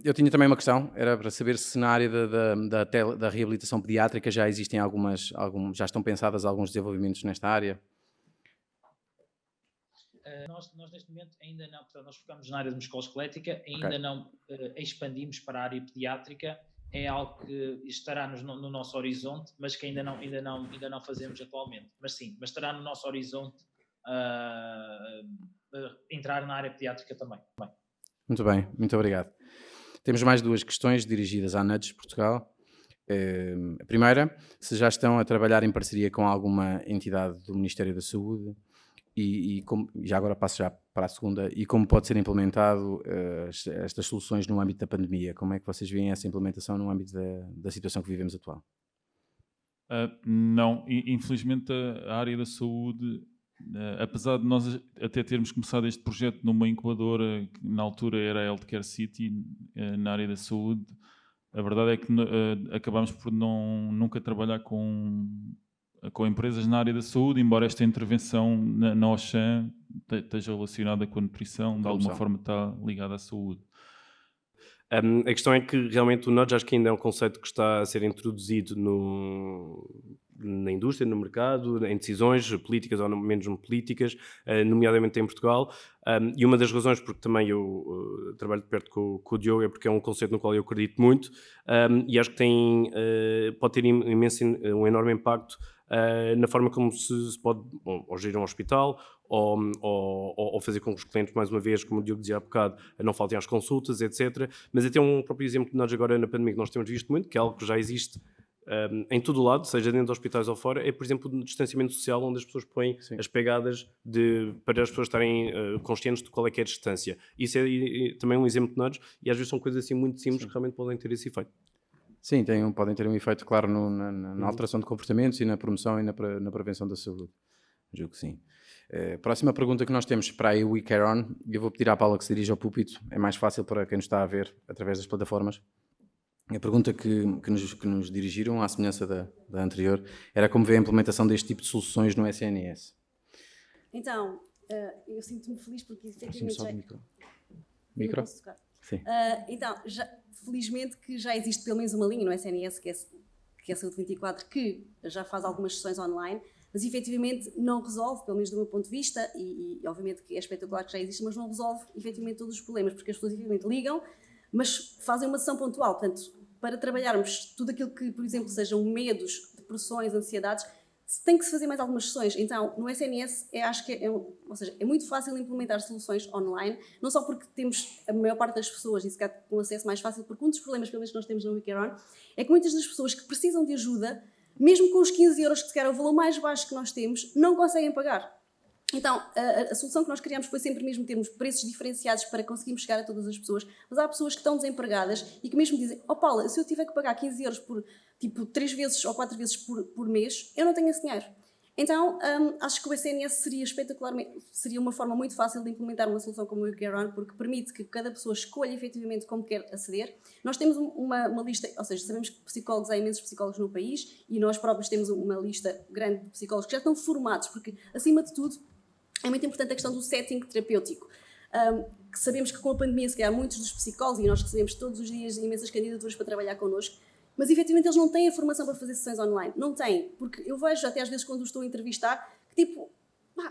Eu tinha também uma questão, era para saber se na área da reabilitação pediátrica já existem já estão pensadas alguns desenvolvimentos nesta área? Nós neste momento ainda não, portanto, nós focamos na área de musculoesquelética, ainda não expandimos para a área pediátrica, é algo que estará no nosso horizonte, mas que ainda não fazemos atualmente. Mas sim, mas estará no nosso horizonte entrar na área pediátrica também. Muito bem, muito obrigado. Temos mais duas questões dirigidas à Nudge Portugal. A primeira, se já estão a trabalhar em parceria com alguma entidade do Ministério da Saúde e já agora passo já para a segunda, e como pode ser implementado estas soluções no âmbito da pandemia? Como é que vocês veem essa implementação no âmbito da situação que vivemos atual? Não, infelizmente a área da saúde apesar de nós até termos começado este projeto numa incubadora que na altura era a Healthcare City, na área da saúde, a verdade é que acabámos por nunca trabalhar com empresas na área da saúde, embora esta intervenção na Auchan esteja relacionada com a nutrição, de alguma forma está ligada à saúde. A questão é que realmente o nudge acho que ainda é um conceito que está a ser introduzido na indústria, no mercado, em decisões políticas ou menos políticas, nomeadamente em Portugal. E uma das razões porque também eu trabalho de perto com o Diogo é porque é um conceito no qual eu acredito muito, e acho que pode ter um enorme impacto na forma como se pode ou gerir um hospital ou fazer com que os clientes, mais uma vez, como o Diogo dizia há bocado, não faltem às consultas, etc. Mas até um próprio exemplo de nós agora na pandemia que nós temos visto muito, que é algo que já existe em todo o lado, seja dentro de hospitais ou fora, é, por exemplo, o distanciamento social, onde as pessoas põem as pegadas para as pessoas estarem conscientes de qual é que é a distância. Isso é também um exemplo de nudge, e às vezes são coisas assim muito simples que realmente podem ter esse efeito. Sim, podem ter um efeito, claro, na alteração de comportamentos e na promoção e na prevenção da saúde. Julgo que sim. Próxima pergunta que nós temos para a We Care On, e eu vou pedir à Paula que se dirija ao púlpito, é mais fácil para quem nos está a ver através das plataformas. A pergunta que nos dirigiram, à semelhança da anterior, era como vê a implementação deste tipo de soluções no SNS. Então, eu sinto-me feliz porque efetivamente Só já... Micro? Não posso tocar. Sim. Então, felizmente que já existe pelo menos uma linha no SNS, que é a Saúde 24, que já faz algumas sessões online, mas efetivamente não resolve, pelo menos do meu ponto de vista, e obviamente que é espetacular que já existe, mas não resolve efetivamente todos os problemas, porque as pessoas efetivamente ligam, mas fazem uma sessão pontual. Portanto, para trabalharmos tudo aquilo que, por exemplo, sejam medos, depressões, ansiedades, tem que se fazer mais algumas sessões. Então, no SNS, acho que ou seja, é muito fácil implementar soluções online, não só porque temos a maior parte das pessoas, e se calhar com acesso mais fácil, porque um dos problemas, pelo menos que nós temos no We Care On, é que muitas das pessoas que precisam de ajuda, mesmo com os 15 euros, que se calhar é o valor mais baixo que nós temos, não conseguem pagar. Então, a solução que nós criamos foi sempre mesmo termos preços diferenciados para conseguirmos chegar a todas as pessoas, mas há pessoas que estão desempregadas e que mesmo dizem, Paula, se eu tiver que pagar 15 euros por, 3 vezes ou 4 vezes por mês, eu não tenho esse dinheiro. Então, acho que o SNS seria espetacularmente, seria uma forma muito fácil de implementar uma solução como o We Care On, porque permite que cada pessoa escolha efetivamente como quer aceder. Nós temos uma lista, ou seja, sabemos que há imensos psicólogos no país e nós próprios temos uma lista grande de psicólogos que já estão formados, porque, acima de tudo, é muito importante a questão do setting terapêutico. Que sabemos que com a pandemia, se calhar, muitos dos psicólogos, e nós recebemos todos os dias imensas candidaturas para trabalhar connosco, mas efetivamente eles não têm a formação para fazer sessões online. Não têm, porque eu vejo até às vezes quando os estou a entrevistar, que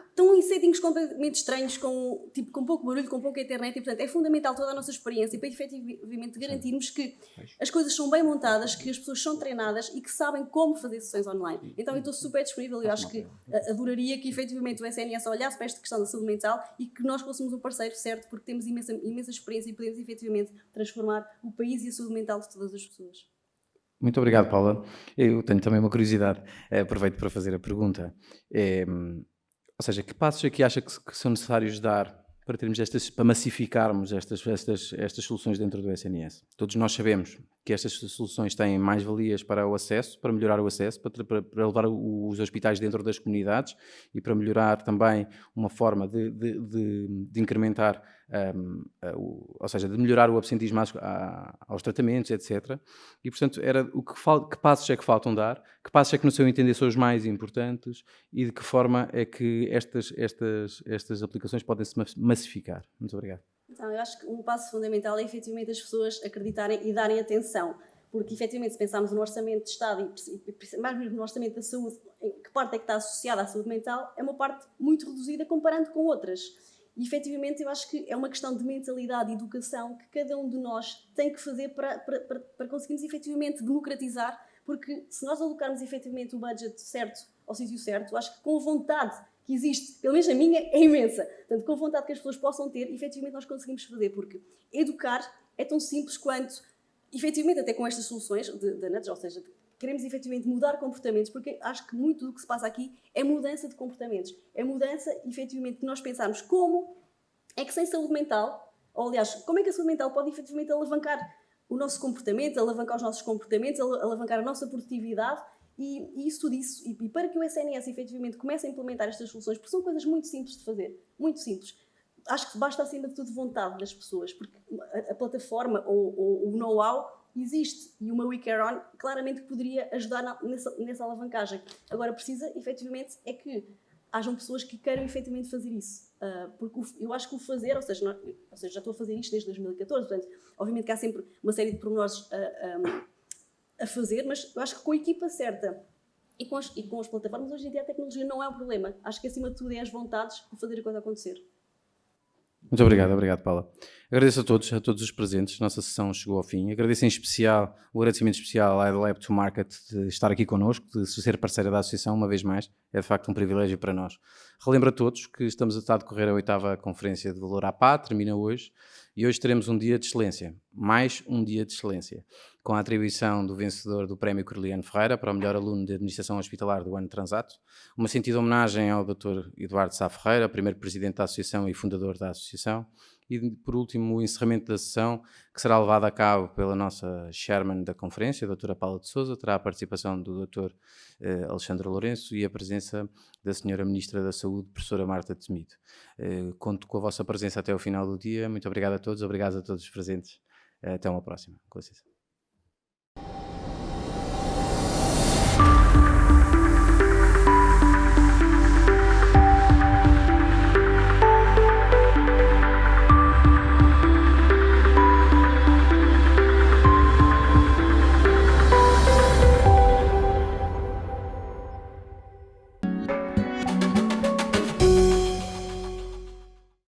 estão em settings completamente estranhos, com pouco barulho, com pouca internet, e portanto é fundamental toda a nossa experiência para efetivamente garantirmos que as coisas são bem montadas, que as pessoas são treinadas e que sabem como fazer sessões online. Então eu estou super disponível, eu acho que adoraria que efetivamente o SNS olhasse para esta questão da saúde mental e que nós fôssemos um parceiro certo, porque temos imensa experiência e podemos efetivamente transformar o país e a saúde mental de todas as pessoas. Muito obrigado, Paula. Eu tenho também uma curiosidade, aproveito para fazer a pergunta. Ou seja, que passos é que acha que são necessários dar para termos para massificarmos estas soluções dentro do SNS? Todos nós sabemos que estas soluções têm mais valias para o acesso, para melhorar o acesso, para levar os hospitais dentro das comunidades e para melhorar também uma forma de incrementar, ou seja, de melhorar o absentismo aos tratamentos, etc. E, portanto, que passos é que faltam dar, que passos é que, no seu entender, são os mais importantes e de que forma é que estas aplicações podem se massificar? Muito obrigado. Então, eu acho que um passo fundamental é efetivamente as pessoas acreditarem e darem atenção, porque efetivamente se pensarmos no orçamento de Estado e mais mesmo no orçamento da saúde, que parte é que está associada à saúde mental, é uma parte muito reduzida comparando com outras. E efetivamente eu acho que é uma questão de mentalidade e educação que cada um de nós tem que fazer para conseguirmos efetivamente democratizar, porque se nós alocarmos efetivamente o budget certo ao sítio certo, acho que com a vontade que existe, pelo menos a minha, é imensa. Portanto, com a vontade que as pessoas possam ter, efetivamente nós conseguimos fazer, porque educar é tão simples quanto, efetivamente, até com estas soluções da nudge, ou seja, queremos efetivamente mudar comportamentos, porque acho que muito do que se passa aqui é mudança de comportamentos. É mudança, efetivamente, de nós pensarmos como é que sem saúde mental, ou aliás, como é que a saúde mental pode efetivamente alavancar o nosso comportamento, alavancar os nossos comportamentos, alavancar a nossa produtividade E isso tudo isso, e para que o SNS efetivamente comece a implementar estas soluções, porque são coisas muito simples de fazer, muito simples, acho que basta acima de tudo vontade das pessoas, porque a plataforma ou o know-how existe e uma WeCareOn claramente poderia ajudar nessa alavancagem. Agora precisa efetivamente é que hajam pessoas que queiram efetivamente fazer isso, porque eu acho que o fazer, ou seja, já estou a fazer isto desde 2014, portanto, obviamente que há sempre uma série de pormenores a fazer, mas eu acho que com a equipa certa e com as plataformas, hoje em dia a tecnologia não é um problema. Acho que acima de tudo é as vontades de fazer a coisa acontecer. Muito obrigado, Paula. Agradeço a todos os presentes. Nossa sessão chegou ao fim. Agradeço em especial, o agradecimento especial à Lab to Market de estar aqui connosco, de ser parceira da associação uma vez mais. É de facto um privilégio para nós. Relembro a todos que estamos a decorrer a 8ª Conferência de Valor APA, termina hoje, e hoje teremos um dia de excelência, mais um dia de excelência, com a atribuição do vencedor do Prémio Corliano Ferreira para o melhor aluno de Administração Hospitalar do ano transato, uma sentida homenagem ao Dr. Eduardo Sá Ferreira, primeiro presidente da associação e fundador da associação, e por último o encerramento da sessão, que será levado a cabo pela nossa chairman da conferência, a doutora Paula de Sousa, terá a participação do Dr. Alexandre Lourenço e a presença da senhora Ministra da Saúde, professora Marta Temido. Conto com a vossa presença até o final do dia. Muito obrigado a todos os presentes. Até uma próxima. Com licença.